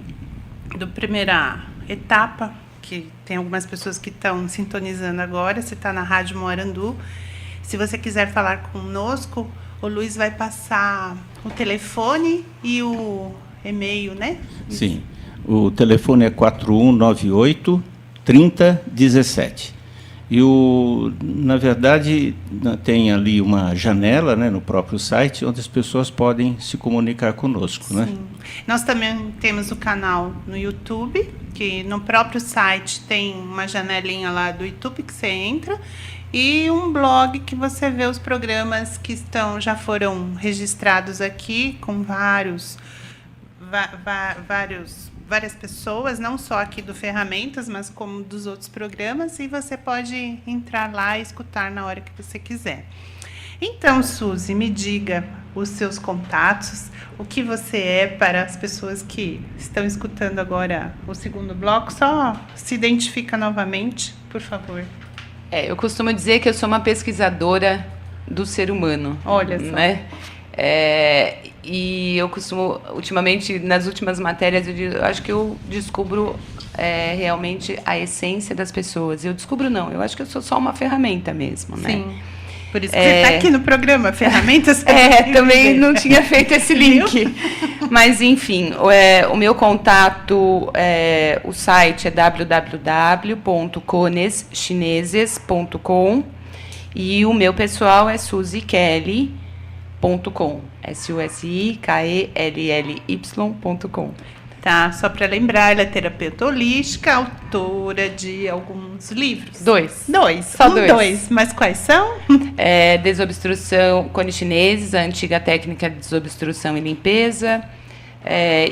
da primeira etapa, que tem algumas pessoas que estão sintonizando agora, você está na Rádio Moarandu. Se você quiser falar conosco, o Luiz vai passar o telefone e o e-mail, né? Sim, o telefone é 4198-3017. E, na verdade, tem ali uma janela, né, no próprio site, onde as pessoas podem se comunicar conosco. Sim. Né? Nós também temos o canal no YouTube, que no próprio site tem uma janelinha lá do YouTube que você entra, e um blog que você vê os programas que já foram registrados aqui, com várias pessoas, não só aqui do Ferramentas, mas como dos outros programas, e você pode entrar lá e escutar na hora que você quiser. Então, Suzy, me diga os seus contatos, o que você é para as pessoas que estão escutando agora o segundo bloco. Só se identifica novamente, por favor. Eu costumo dizer que eu sou uma pesquisadora do ser humano. Olha só. Né? E eu costumo, ultimamente, nas últimas matérias, eu acho que eu descubro realmente a essência das pessoas. Eu acho que eu sou só uma ferramenta mesmo, né? Sim. Por isso que você está aqui no programa, Ferramentas. Também não tinha feito esse link. Mas, enfim, o meu contato, o site é www.coneschineses.com e o meu pessoal é suzykelly.com. SUSIKELLY.com. Tá, só para lembrar, ela é terapeuta holística, autora de alguns livros. Dois. Só dois. Mas quais são? Desobstrução, cones chineses, a antiga técnica de desobstrução e limpeza.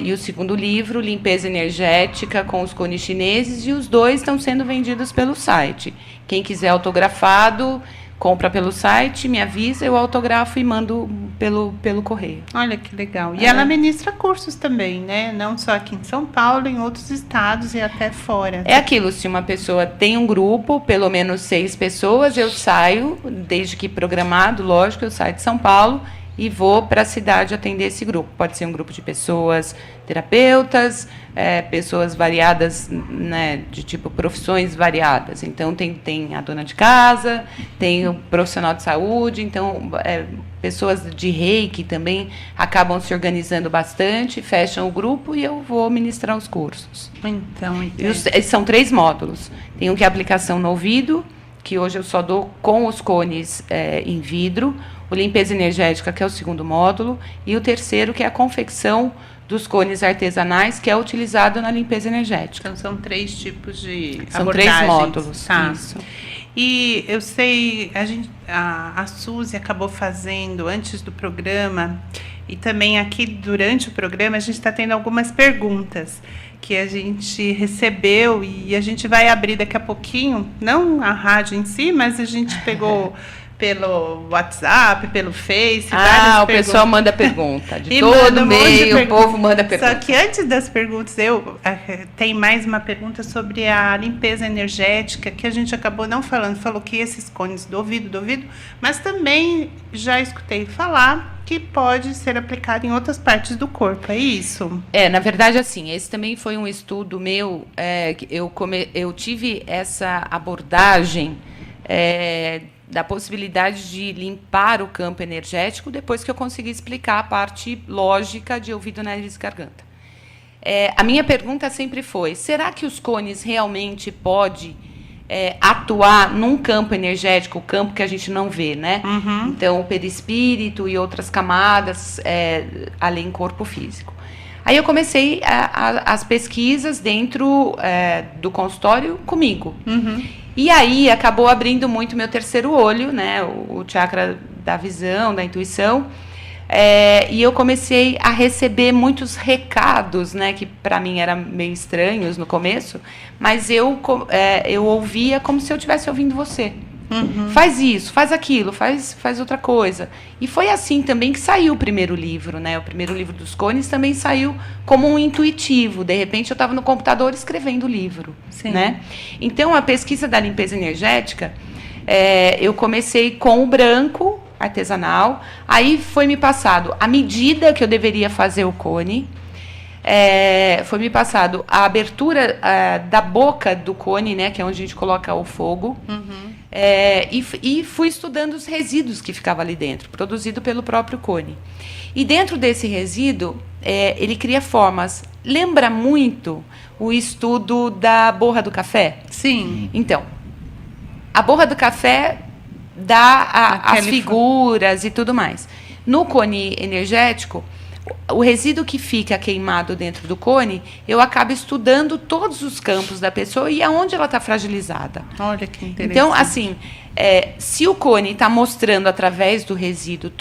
E o segundo livro, Limpeza Energética com os cones chineses. E os dois estão sendo vendidos pelo site. Quem quiser autografado, compra pelo site, me avisa, eu autografo e mando pelo correio. Olha que legal. E ela ministra cursos também, né? Não só aqui em São Paulo, em outros estados e até fora. É aquilo, se uma pessoa tem um grupo, pelo menos 6 pessoas, eu saio, desde que programado, lógico, eu saio de São Paulo e vou para a cidade atender esse grupo. Pode ser um grupo de pessoas terapeutas, pessoas variadas, né, de tipo profissões variadas. Então, tem a dona de casa, tem o profissional de saúde, então, pessoas de reiki também acabam se organizando bastante, fecham o grupo e eu vou ministrar os cursos. Então, são 3 módulos. Tem um que é a aplicação no ouvido, que hoje eu só dou com os cones em vidro, o limpeza energética, que é o segundo módulo, e o terceiro, que é a confecção dos cones artesanais, que é utilizado na limpeza energética. Então, são 3 tipos de São abordagens. 3 módulos, tá. Isso. E eu sei, a Suzy acabou fazendo antes do programa, e também aqui durante o programa, a gente está tendo algumas perguntas que a gente recebeu, e a gente vai abrir daqui a pouquinho, não a rádio em si, mas a gente pegou pelo WhatsApp, pelo Face. O pessoal manda pergunta. De todo meio, o povo manda pergunta. Só que antes das perguntas, tem mais uma pergunta sobre a limpeza energética, que a gente acabou não falando. Falou que esses cones do ouvido, mas também já escutei falar que pode ser aplicado em outras partes do corpo, é isso? Na verdade, assim, esse também foi um estudo meu, que eu tive essa abordagem da possibilidade de limpar o campo energético depois que eu consegui explicar a parte lógica de ouvido, nariz e garganta. A minha pergunta sempre foi, será que os cones realmente podem atuar num campo energético, o campo que a gente não vê, né? Uhum. Então, o perispírito e outras camadas, além do corpo físico. Aí eu comecei as pesquisas dentro do consultório comigo. Uhum. E aí acabou abrindo muito meu terceiro olho, né? O chakra da visão, da intuição. E eu comecei a receber muitos recados, né? Que para mim eram meio estranhos no começo, mas eu ouvia como se eu estivesse ouvindo você. Uhum. Faz isso, faz aquilo, faz outra coisa. E foi assim também que saiu o primeiro livro, né? O primeiro livro dos cones também saiu como um intuitivo. De repente eu estava no computador escrevendo o livro. Sim. Né? Então a pesquisa da limpeza energética, eu comecei com o branco artesanal, aí foi me passado a medida que eu deveria fazer o cone. Foi me passado a abertura da boca do cone, né, que é onde a gente coloca o fogo. Uhum. E fui estudando os resíduos que ficavam ali dentro, produzido pelo próprio cone. E dentro desse resíduo, ele cria formas. Lembra muito o estudo da borra do café? Sim. Então, a borra do café dá as figuras e tudo mais. No cone energético, o resíduo que fica queimado dentro do cone, eu acabo estudando todos os campos da pessoa e aonde ela está fragilizada. Olha que interessante. Então, assim, se o cone está mostrando através do resíduo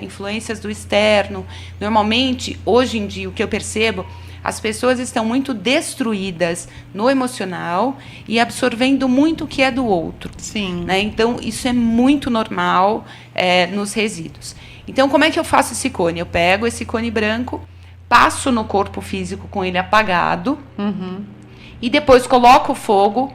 influências do externo, normalmente, hoje em dia, o que eu percebo, as pessoas estão muito destruídas no emocional e absorvendo muito o que é do outro. Sim. Né? Então, isso é muito normal nos resíduos. Então, como é que eu faço esse cone? Eu pego esse cone branco, passo no corpo físico com ele apagado, uhum, e depois coloco o fogo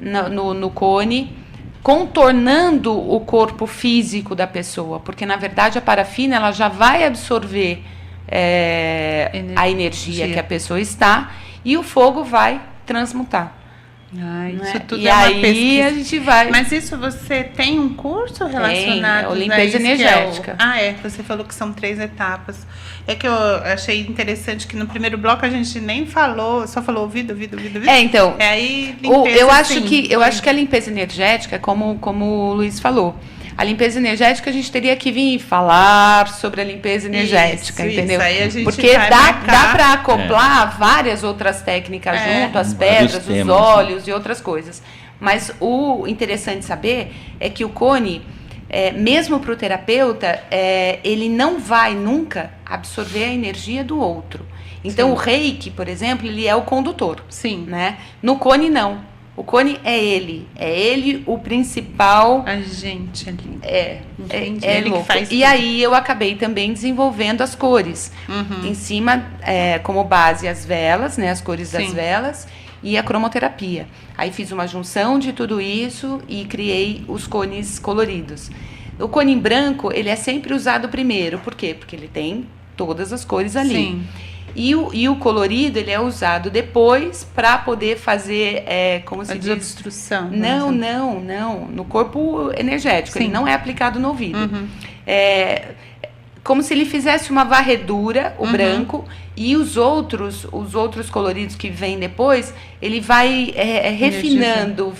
no cone, contornando o corpo físico da pessoa, porque, na verdade, a parafina ela já vai absorver a energia que a pessoa está, e o fogo vai transmutar. Isso tudo e é uma aí pesquisa. A gente vai. Mas isso você tem um curso relacionado a limpeza energética. Você falou que são 3 etapas. É que eu achei interessante que no primeiro bloco a gente nem falou, só falou ouvido. Então. Aí limpeza, eu acho que a limpeza energética, como o Luiz falou, A limpeza energética, a gente teria que vir falar sobre a limpeza energética, entendeu? Aí a gente porque dá para acoplar várias outras técnicas junto, as pedras, os óleos e outras coisas. Mas o interessante saber é que o Cone, mesmo para o terapeuta, ele não vai nunca absorver a energia do outro. Então, o Reiki, por exemplo, ele é o condutor. Sim. Né? No Cone, não. O Cone é ele o principal agente ali. Ele que faz e aí eu acabei também desenvolvendo as cores. Em cima, como base, as velas, né, as cores das velas e a cromoterapia. Aí fiz uma junção de tudo isso e criei os cones coloridos. O cone em branco, ele é sempre usado primeiro. Por quê? Porque ele tem todas as cores ali. Sim. E o colorido, ele é usado depois para poder fazer, como se diz? Desobstrução. Não. No corpo energético. Sim. Ele não é aplicado no ouvido. Como se ele fizesse uma varredura, o branco, e os outros coloridos que vêm depois, ele vai refinando,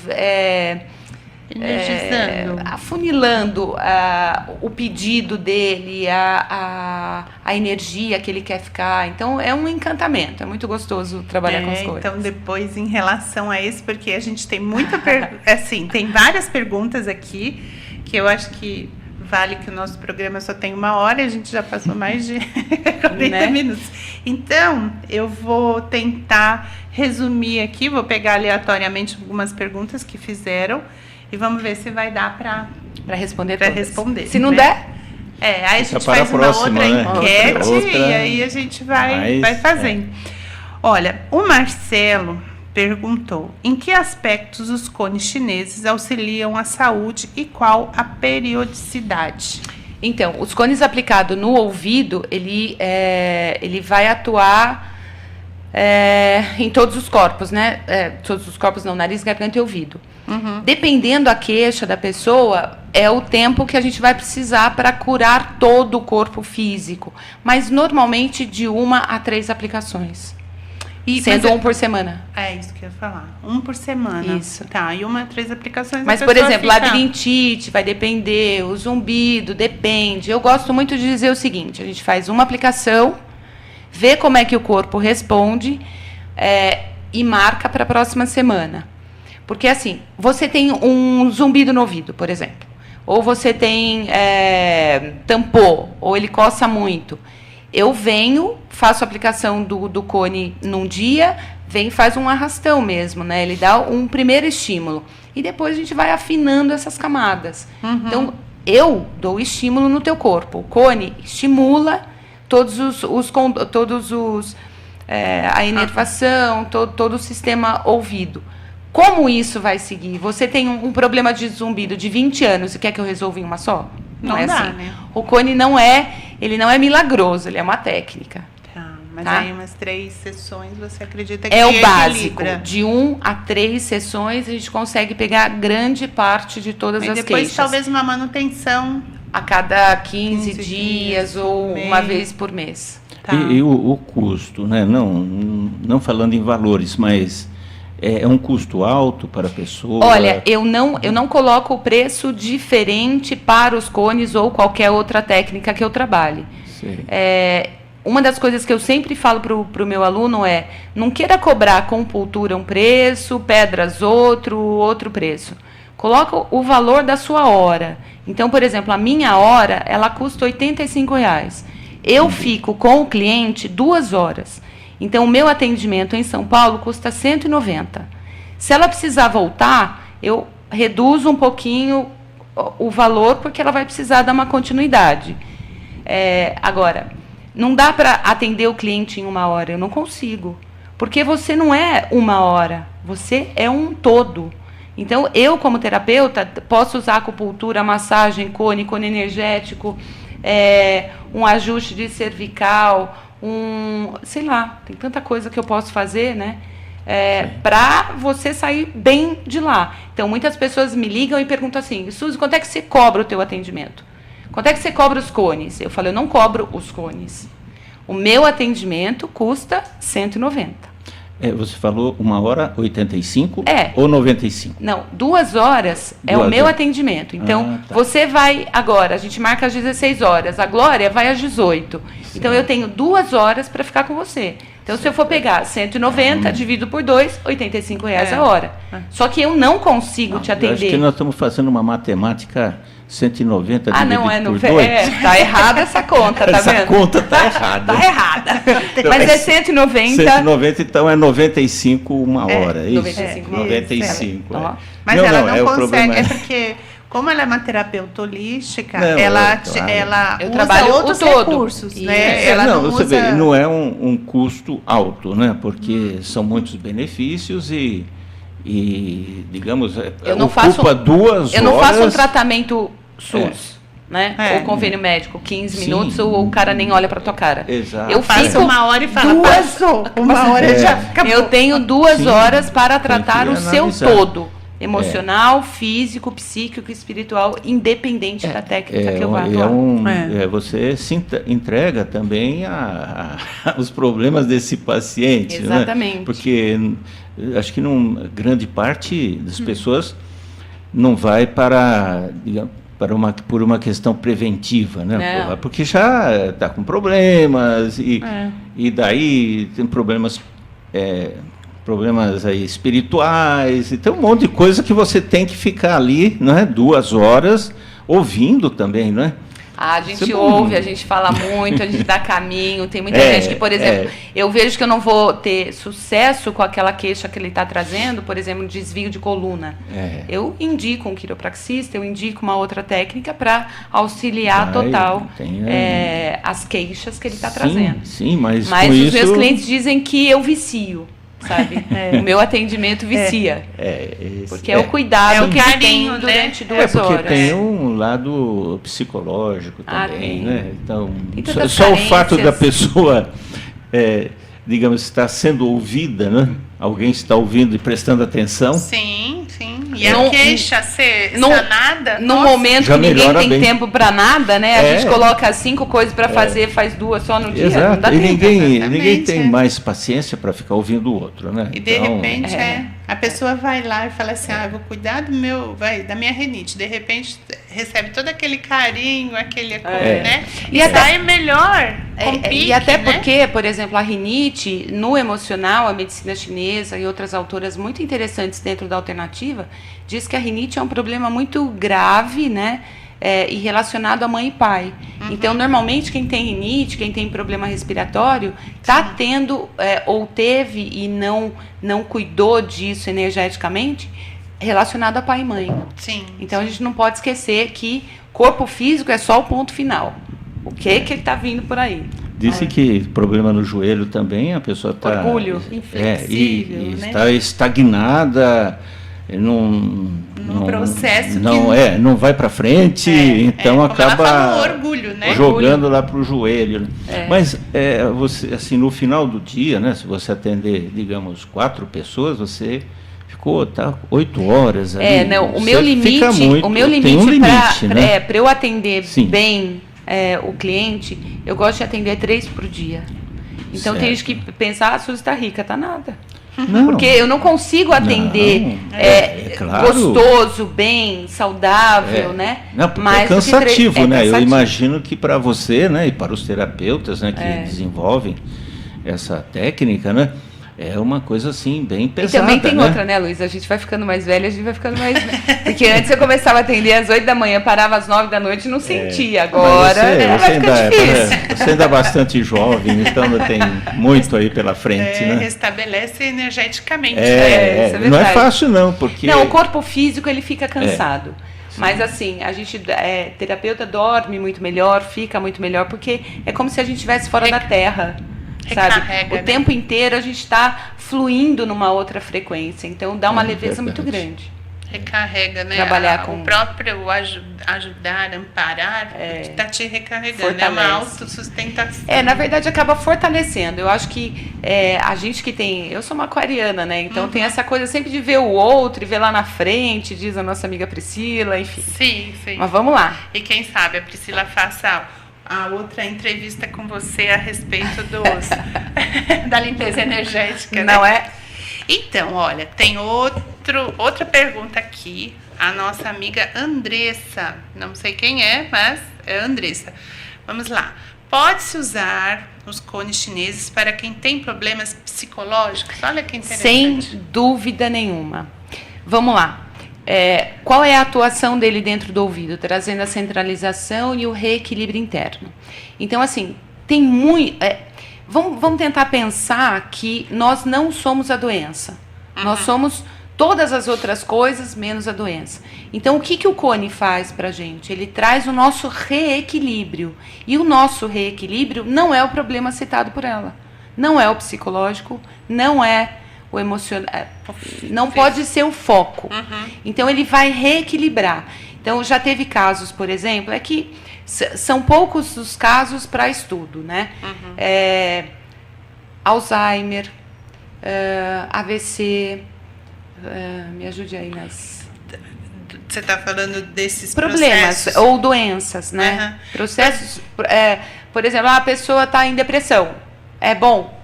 afunilando o pedido dele, a energia que ele quer ficar. Então, é um encantamento. É muito gostoso trabalhar com as cores. Então, depois, em relação a isso, porque a gente tem muita tem várias perguntas aqui, que eu acho que vale que o nosso programa só tem 1 hora, a gente já passou mais de 40 minutos. Então, eu vou tentar resumir aqui, vou pegar aleatoriamente algumas perguntas que fizeram, e vamos ver se vai dar para responder. Se não der, aí a gente faz uma outra enquete e aí a gente vai fazendo. Olha, o Marcelo perguntou: em que aspectos os cones chineses auxiliam a saúde e qual a periodicidade? Então, os cones aplicados no ouvido, ele vai atuar em todos os corpos, né? Todos os corpos não, nariz, garganta e ouvido. Dependendo da queixa da pessoa, é o tempo que a gente vai precisar para curar todo o corpo físico. Mas, normalmente, de 1 a 3 aplicações. Sendo 1 por semana. É isso que eu ia falar. 1 por semana. Isso. Tá, e 1 a 3 aplicações. Mas, por exemplo, labirintite vai depender, o zumbido depende. Eu gosto muito de dizer o seguinte: a gente faz uma aplicação, vê como é que o corpo responde e marca para a próxima semana. Porque, assim, você tem um zumbido no ouvido, por exemplo. Ou você tem tampô, ou ele coça muito. Eu venho, faço a aplicação do cone num dia, vem e faz um arrastão mesmo, né? Ele dá um primeiro estímulo. E depois a gente vai afinando essas camadas. Então, eu dou estímulo no teu corpo. O cone estimula a inervação, todo o sistema ouvido. Como isso vai seguir? Você tem um problema de zumbido de 20 anos e quer que eu resolva em uma só? Não é dá, assim. Né? O cone não é milagroso, ele é uma técnica. Mas aí umas 3 sessões você acredita que é o básico. De 1 a 3 sessões a gente consegue pegar grande parte de todas as depois queixas. Talvez uma manutenção a cada 15 dias ou uma vez por mês. Tá. E o custo, né? Não falando em valores, mas é um custo alto para a pessoa? Olha, eu não coloco o preço diferente para os cones ou qualquer outra técnica que eu trabalhe. Uma das coisas que eu sempre falo para o meu aluno é: não queira cobrar acupuntura um preço, pedras outro preço. Coloca o valor da sua hora. Então, por exemplo, a minha hora, ela custa R$85. Eu fico com o cliente 2 horas. Então, o meu atendimento em São Paulo custa R$190. Se ela precisar voltar, eu reduzo um pouquinho o valor, porque ela vai precisar dar uma continuidade. Agora, não dá para atender o cliente em 1 hora. Eu não consigo. Porque você não é 1 hora. Você é um todo. Então, eu, como terapeuta, posso usar acupuntura, massagem, cone energético, um ajuste de cervical, sei lá, tem tanta coisa que eu posso fazer, né? Para você sair bem de lá. Então, muitas pessoas me ligam e perguntam assim: Suzy, quanto é que você cobra o teu atendimento? Quanto é que você cobra os cones? Eu falo: eu não cobro os cones. O meu atendimento custa R$190. Você falou 1h85 ou 95? Não, 2 horas é o meu atendimento. Então, você vai agora, a gente marca às 16 horas, a Glória vai às 18. Sim. Então, eu tenho 2 horas para ficar com você. Então, se eu for pegar 190, divido por 2, R$85 a hora. Só que eu não consigo te atender. Eu acho que nós estamos fazendo uma matemática 190 dividido por 2. Tá errada essa conta, tá vendo? Essa conta tá errada. Tá errada. Então, mas é 190. 190, então é 95 uma hora, é isso? 95. 95. Mas ela não consegue, é porque... Como ela é uma terapeuta holística, ela usa outros recursos, né? Ela você vê, não é um custo alto, né? Porque são muitos benefícios e digamos, ocupa 2 horas. Eu não faço um tratamento SUS, né? Ou convênio médico, 15 minutos, ou o cara nem olha para tua cara. Exato. Eu faço 1 hora e falo, passou. 1 hora já acabou. Eu tenho 2 horas para tratar o seu todo. Emocional, físico, psíquico, espiritual, independente da técnica que eu vá atuar. Você se entrega também os problemas desse paciente. Exatamente. Né? Porque acho que grande parte das pessoas não vai por uma questão preventiva, né? Porque já está com problemas e daí tem problemas aí espirituais, e tem um monte de coisa que você tem que ficar ali, não é? 2 horas ouvindo também, não é? A gente ouve, a gente fala muito, a gente dá caminho. Tem muita gente que, por exemplo, eu vejo que eu não vou ter sucesso com aquela queixa que ele está trazendo, por exemplo, desvio de coluna. Eu indico um quiropraxista, eu indico uma outra técnica para auxiliar total as queixas que ele está trazendo. Sim, mas os meus clientes dizem que eu vicio. Sabe? O meu atendimento vicia. Porque é o cuidado que ele tem durante 2 horas. Porque tem um lado psicológico também, né? Então, só o fato da pessoa, digamos, estar sendo ouvida, né? Alguém está ouvindo e prestando atenção. Sim. E a queixa ser sanada. No momento que ninguém tem tempo para nada, né? A gente coloca 5 coisas para fazer, faz 2 só no dia. Exato. Não dá e tempo. ninguém tem mais paciência para ficar ouvindo o outro, né? E de repente a pessoa vai lá e fala assim, vou cuidar da minha rinite. De repente recebe todo aquele carinho, aquele né? E até é melhor. E até porque, por exemplo, a rinite, no emocional, a medicina chinesa e outras autoras muito interessantes dentro da alternativa, diz que a rinite é um problema muito grave, né? E relacionado a mãe e pai. Então, normalmente, quem tem rinite, quem tem problema respiratório, está tendo, ou teve e não cuidou disso energeticamente, relacionado a pai e mãe. Sim. Então, a gente não pode esquecer que corpo físico é só o ponto final. O que está vindo por aí? Disse que problema no joelho também, a pessoa está... Orgulho. Inflexível, né? Está estagnada... num processo não vai para frente, então acaba orgulho, né? jogando lá para o joelho. Mas você, assim, no final do dia, né, se você atender, digamos, 4 pessoas, você ficou 8 horas ali. O meu limite para eu atender bem o cliente, eu gosto de atender 3 por dia. Então tem gente que pensa, a Suzy está rica, tá nada. Não. Porque eu não consigo atender claro. Gostoso, bem, saudável, né? Não, porque é cansativo, né? Eu imagino que para você, né, e para os terapeutas, né, que desenvolvem essa técnica, né, é uma coisa assim bem pesada. E também tem né? outra, né, Luiz? A gente vai ficando mais velha, a gente vai ficando mais velha. Porque antes eu começava a atender às 8 da manhã, parava às 9 da noite e não sentia. Agora vai ficar difícil. Você ainda é bastante jovem, então ainda tem muito aí pela frente, né? Restabelece energeticamente. Não é fácil não, porque... Não, o corpo físico ele fica cansado. Mas assim, a gente, terapeuta dorme muito melhor, fica muito melhor, porque é como se a gente estivesse fora da Terra. Sabe? O tempo inteiro a gente está fluindo numa outra frequência, então dá uma leveza muito grande. Recarrega, né? Trabalhar com o próprio ajudar, amparar, está te recarregando, é uma autossustentação. Na verdade acaba fortalecendo. Eu acho que a gente que tem, eu sou uma aquariana, né? Então tem essa coisa sempre de ver o outro e ver lá na frente, diz a nossa amiga Priscila, enfim. Sim. Mas vamos lá. E quem sabe a Priscila faça a outra entrevista com você a respeito da limpeza energética, não é? Então, olha, tem outra pergunta aqui. A nossa amiga Andressa, não sei quem é, mas é Andressa. Vamos lá. Pode-se usar os cones chineses para quem tem problemas psicológicos? Olha que interessante. Sem dúvida nenhuma. Vamos lá. Qual é a atuação dele dentro do ouvido? Trazendo a centralização e o reequilíbrio interno. Então, assim, tem muito... Vamos tentar pensar que nós não somos a doença. Nós somos todas as outras coisas menos a doença. Então, o que o cone faz para a gente? Ele traz o nosso reequilíbrio. E o nosso reequilíbrio não é o problema citado por ela. Não é o psicológico, não é o emocional. Não pode ser o foco. Então, ele vai reequilibrar. Então, já teve casos, por exemplo, que são poucos os casos para estudo, né? Alzheimer, AVC... me ajude aí nas... Você está falando desses problemas processos? Ou doenças, né? Processos, por exemplo, a pessoa está em depressão. É bom?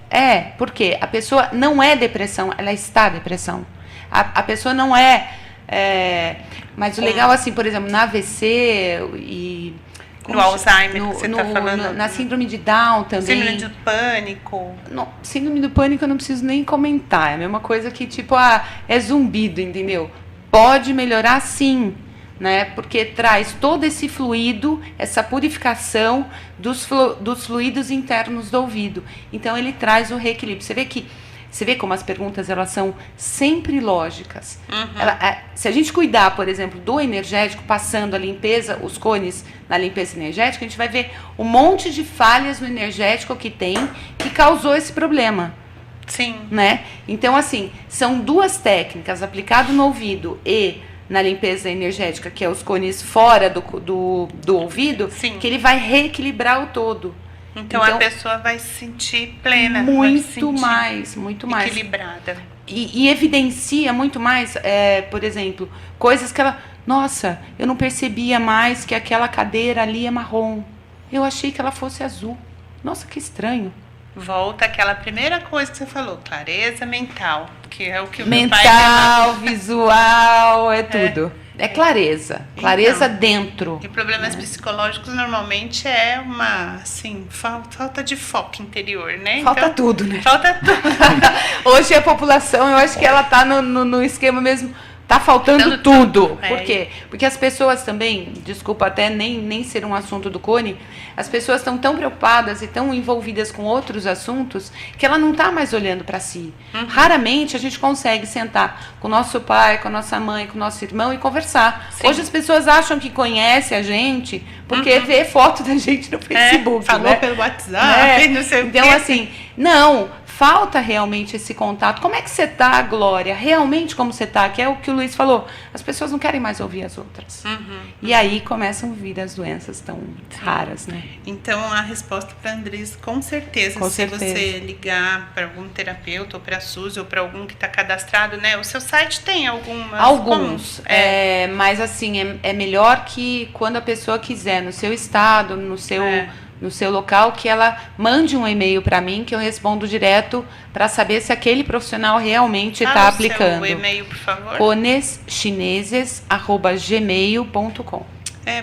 Por quê? A pessoa não é depressão, ela está depressão. A pessoa não mas o legal, assim, por exemplo, na AVC e... No Alzheimer, que você está falando. Na síndrome de Down também. Síndrome do pânico. Não, síndrome do pânico eu não preciso nem comentar. É a mesma coisa que, tipo, é zumbido, entendeu? Pode melhorar sim, né? Porque traz todo esse fluido, essa purificação dos fluidos internos do ouvido. Então, ele traz o reequilíbrio. Você vê como as perguntas, elas são sempre lógicas. Se a gente cuidar, por exemplo, do energético, passando a limpeza, os cones na limpeza energética, a gente vai ver um monte de falhas no energético que causou esse problema. Sim. Né? Então, assim, são duas técnicas, aplicado no ouvido e na limpeza energética, que é os cones fora do ouvido, sim, que ele vai reequilibrar o todo. Então a pessoa vai se sentir plena. Muito mais. Equilibrada. E evidencia muito mais, por exemplo, coisas que ela... Nossa, eu não percebia mais que aquela cadeira ali é marrom. Eu achei que ela fosse azul. Nossa, que estranho. Volta àquela primeira coisa que você falou, clareza mental, que é o que o mental, meu pai... visual, tudo. É clareza então, dentro. E problemas psicológicos normalmente é uma, assim, falta de foco interior, né? Falta então, tudo, né? Falta tudo. Hoje a população, eu acho que ela está no esquema mesmo, tá faltando tudo. Por quê? Porque as pessoas também, desculpa até nem ser um assunto do cone, as pessoas estão tão preocupadas e tão envolvidas com outros assuntos que ela não está mais olhando para si. Raramente a gente consegue sentar com o nosso pai, com a nossa mãe, com o nosso irmão e conversar. Sim. Hoje as pessoas acham que conhecem a gente porque vê foto da gente no Facebook. Falou, né? Pelo WhatsApp, não sei o quê. Então, assim, não... Falta realmente esse contato. Como é que você está, Glória? Realmente como você está? Que é o que o Luiz falou. As pessoas não querem mais ouvir as outras. E aí começam a vir as doenças tão raras, né? Então, a resposta para a Andressa, com certeza, você ligar para algum terapeuta, ou para a Suzy, ou para algum que está cadastrado, né? O seu site tem alguns. Mas, assim, é melhor que quando a pessoa quiser, no seu estado, no seu local, que ela mande um e-mail para mim, que eu respondo direto para saber se aquele profissional realmente está aplicando. Seu e-mail, por favor. coneschineses@gmail.com.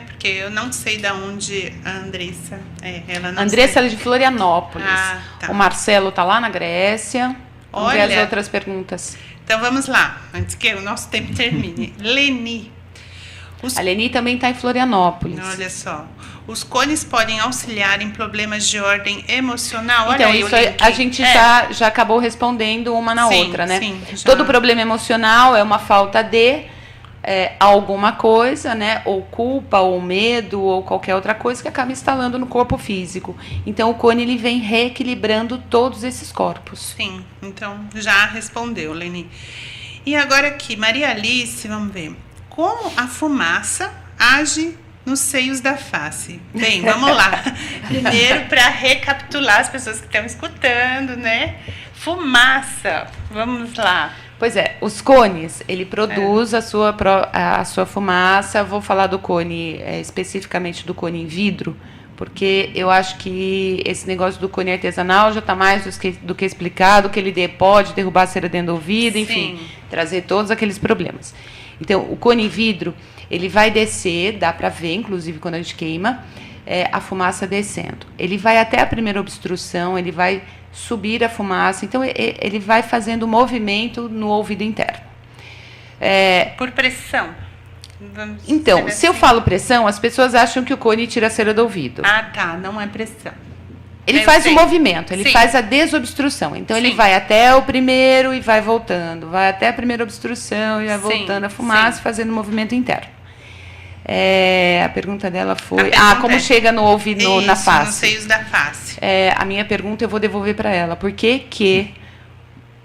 Porque eu não sei de onde a Andressa ela não Andressa, ela é de Florianópolis. Tá. O Marcelo está lá na Grécia. Vamos ver as outras perguntas. Então, vamos lá, antes que o nosso tempo termine. Leni. A Leni também está em Florianópolis. Olha só. Os cones podem auxiliar em problemas de ordem emocional? Olha então, aí, isso a gente já acabou respondendo uma na outra, né? Sim, todo problema emocional é uma falta de alguma coisa, né? Ou culpa, ou medo, ou qualquer outra coisa que acaba instalando no corpo físico. Então, o cone ele vem reequilibrando todos esses corpos. Sim, então já respondeu, Leni. E agora aqui, Maria Alice, vamos ver. Como a fumaça age nos seios da face? Bem, vamos lá. Primeiro, para recapitular as pessoas que estão escutando, né? Fumaça, vamos lá. Pois é, os cones, ele produz a sua fumaça. Vou falar do cone, especificamente do cone em vidro, porque eu acho que esse negócio do cone artesanal já está mais do que explicado, que ele pode derrubar a cera dentro do ouvido, enfim, trazer todos aqueles problemas. Então, o cone em vidro, ele vai descer, dá para ver, inclusive quando a gente queima, a fumaça descendo. Ele vai até a primeira obstrução, ele vai subir a fumaça, então ele vai fazendo movimento no ouvido interno. Por pressão? Então, se eu falo pressão, as pessoas acham que o cone tira a cera do ouvido. Ah, tá, não é pressão. Ele faz o movimento, ele faz a desobstrução. Então, ele vai até o primeiro e vai voltando, vai até a primeira obstrução e vai voltando a fumaça, fazendo o movimento interno. A pergunta dela foi... como chega no ouvido, na face. Nos seios da face. A minha pergunta eu vou devolver para ela. Por que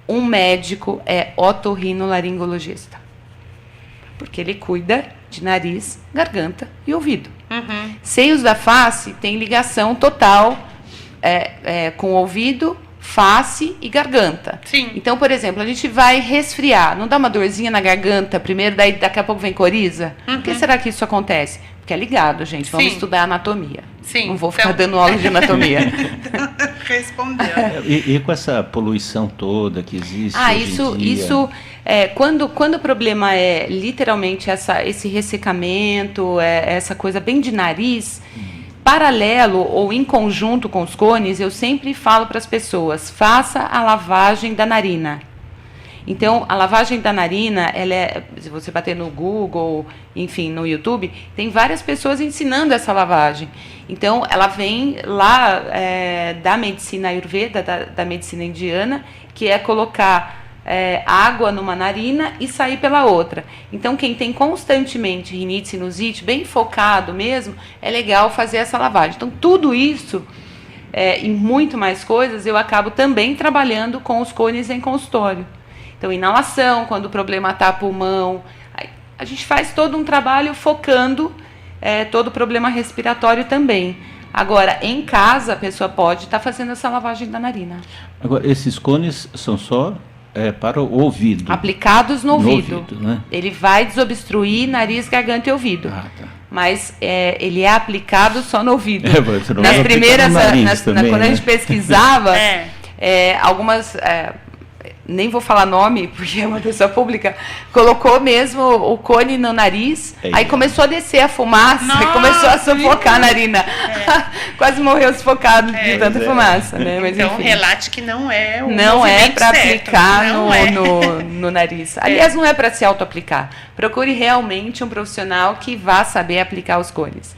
um médico é otorrinolaringologista? Porque ele cuida de nariz, garganta e ouvido. Seios da face tem ligação total com o ouvido, face e garganta. Sim. Então, por exemplo, a gente vai resfriar, não dá uma dorzinha na garganta primeiro, daí daqui a pouco vem coriza? Por que será que isso acontece? Porque é ligado, gente. Vamos estudar anatomia. Sim. Não vou ficar dando aula de anatomia. Respondeu. E com essa poluição toda que existe hoje em dia? Quando o problema é literalmente esse ressecamento, essa coisa bem de nariz, paralelo ou em conjunto com os cones, eu sempre falo para as pessoas, faça a lavagem da narina. Então, a lavagem da narina, se você bater no Google, enfim, no YouTube, tem várias pessoas ensinando essa lavagem. Então, ela vem lá da medicina ayurveda, da medicina indiana, que é colocar água numa narina e sair pela outra. Então, quem tem constantemente rinite, sinusite, bem focado mesmo, é legal fazer essa lavagem. Então, tudo isso e muito mais coisas, eu acabo também trabalhando com os cones em consultório. Então, inalação, quando o problema está pulmão, a gente faz todo um trabalho focando todo o problema respiratório também. Agora, em casa, a pessoa pode estar fazendo essa lavagem da narina. Agora, esses cones são só para o ouvido? Aplicados no ouvido. Né? Ele vai desobstruir nariz, garganta e ouvido. Ah, tá. Mas ele é aplicado só no ouvido. Nas primeiras, também, quando a gente pesquisava, algumas... nem vou falar nome, porque é uma pessoa pública, colocou mesmo o cone no nariz, aí começou a descer a fumaça, e começou a sufocar a narina. Quase morreu sufocado de tanta fumaça. Né? Mas, então, enfim, relate que não é o não é para aplicar no no nariz. Aliás, não é para se auto-aplicar. Procure realmente um profissional que vá saber aplicar os cones.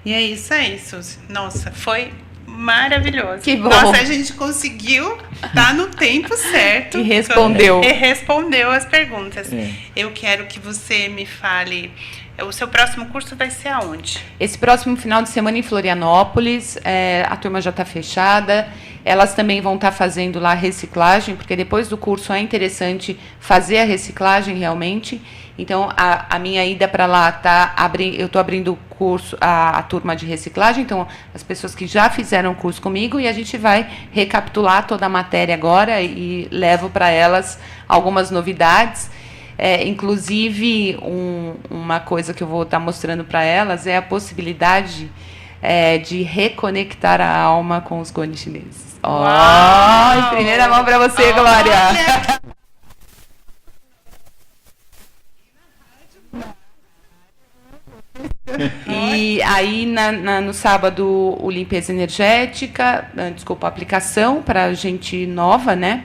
E é isso aí, Suzy. Nossa, foi... maravilhoso. Que bom. Nossa, a gente conseguiu estar no tempo certo. E respondeu. E respondeu as perguntas. Eu quero que você me fale, o seu próximo curso vai ser aonde? Esse próximo final de semana em Florianópolis, a turma já está fechada. Elas também vão estar fazendo lá reciclagem, porque depois do curso é interessante fazer a reciclagem realmente. Então, a minha ida para lá eu estou abrindo o curso, a turma de reciclagem, então as pessoas que já fizeram o curso comigo, e a gente vai recapitular toda a matéria agora e levo para elas algumas novidades. Inclusive, uma coisa que eu vou estar mostrando para elas é a possibilidade de reconectar a alma com os cones chineses. Em primeira mão para você, Glória! E aí, no sábado, o limpeza energética, aplicação para gente nova, né?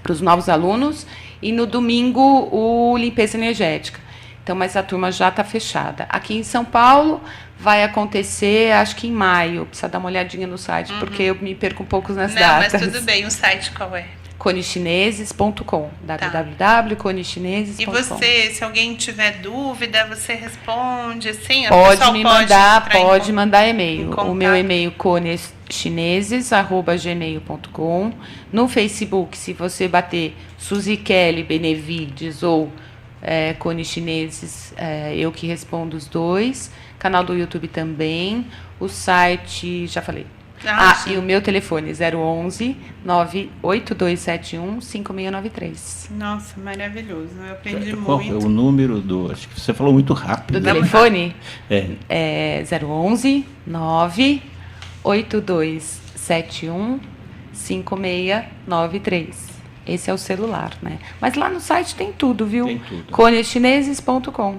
Para os novos alunos. E no domingo, o limpeza energética. Então, mas a turma já está fechada. Aqui em São Paulo, vai acontecer, acho que em maio. Precisa dar uma olhadinha no site, porque eu me perco um pouco nas datas. Mas tudo bem, o site qual é? conechineses.com, www.conechineses.com. E você, se alguém tiver dúvida, você responde, assim? Pode mandar e-mail. O meu e-mail conechineses@gmail.com. No Facebook, se você bater Suzy Kelly Benevides ou Cone Chineses, eu que respondo os dois. Canal do YouTube também. O site, já falei. E o meu telefone, 011 98271 5693. Nossa, maravilhoso. Eu aprendi muito. Qual é o número do... Acho que você falou muito rápido. Do telefone? É 011 98271 5693. Esse é o celular, né? Mas lá no site tem tudo, viu? Tem tudo. conechineses.com.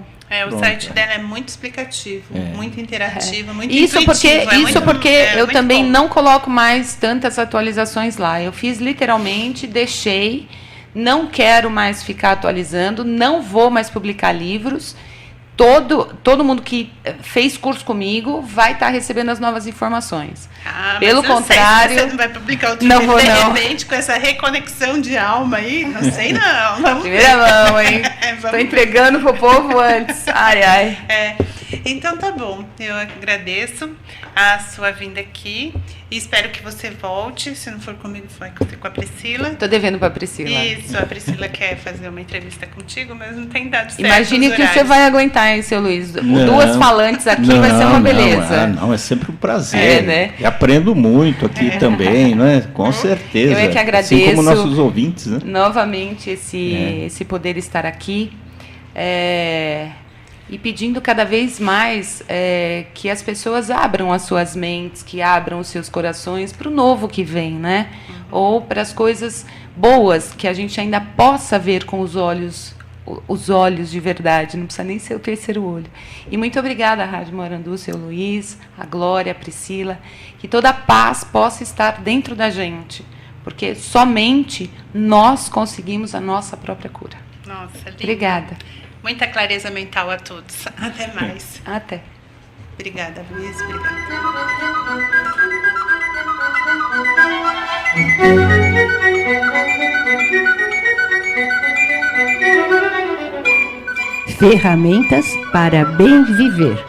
O site dela é muito explicativo, muito interativo, muito isso intuitivo. Porque eu também não coloco mais tantas atualizações lá. Eu fiz literalmente, deixei, não quero mais ficar atualizando, não vou mais publicar livros. Todo mundo que fez curso comigo vai estar recebendo as novas informações. Pelo contrário, você não vai publicar outro livro de repente com essa reconexão de alma aí? Não sei não. Vamos primeira mão, hein? Estou entregando pro povo antes. Ai. Então tá bom. Eu agradeço a sua vinda aqui e espero que você volte. Se não for comigo, vai com a Priscila. Tô devendo pra Priscila. Isso, a Priscila quer fazer uma entrevista contigo, mas não tem dado certo. Imagine que você vai aguentar, hein, seu Luiz? Duas falantes aqui vai ser uma beleza. Não, é sempre um prazer. Né? E aprendo muito aqui também, não é? Com certeza. Eu é que agradeço. Assim como nossos ouvintes, né? Novamente esse poder estar aqui. E pedindo cada vez mais que as pessoas abram as suas mentes, que abram os seus corações para o novo que vem, né? Ou para as coisas boas que a gente ainda possa ver com os olhos de verdade, não precisa nem ser o terceiro olho. E muito obrigada à Rádio Morandu, seu Luiz, a Glória, a Priscila, que toda a paz possa estar dentro da gente, porque somente nós conseguimos a nossa própria cura. Nossa, lindo. Obrigada. Muita clareza mental a todos. Até mais. Até. Obrigada, Luiz. Obrigada. Ferramentas para bem viver.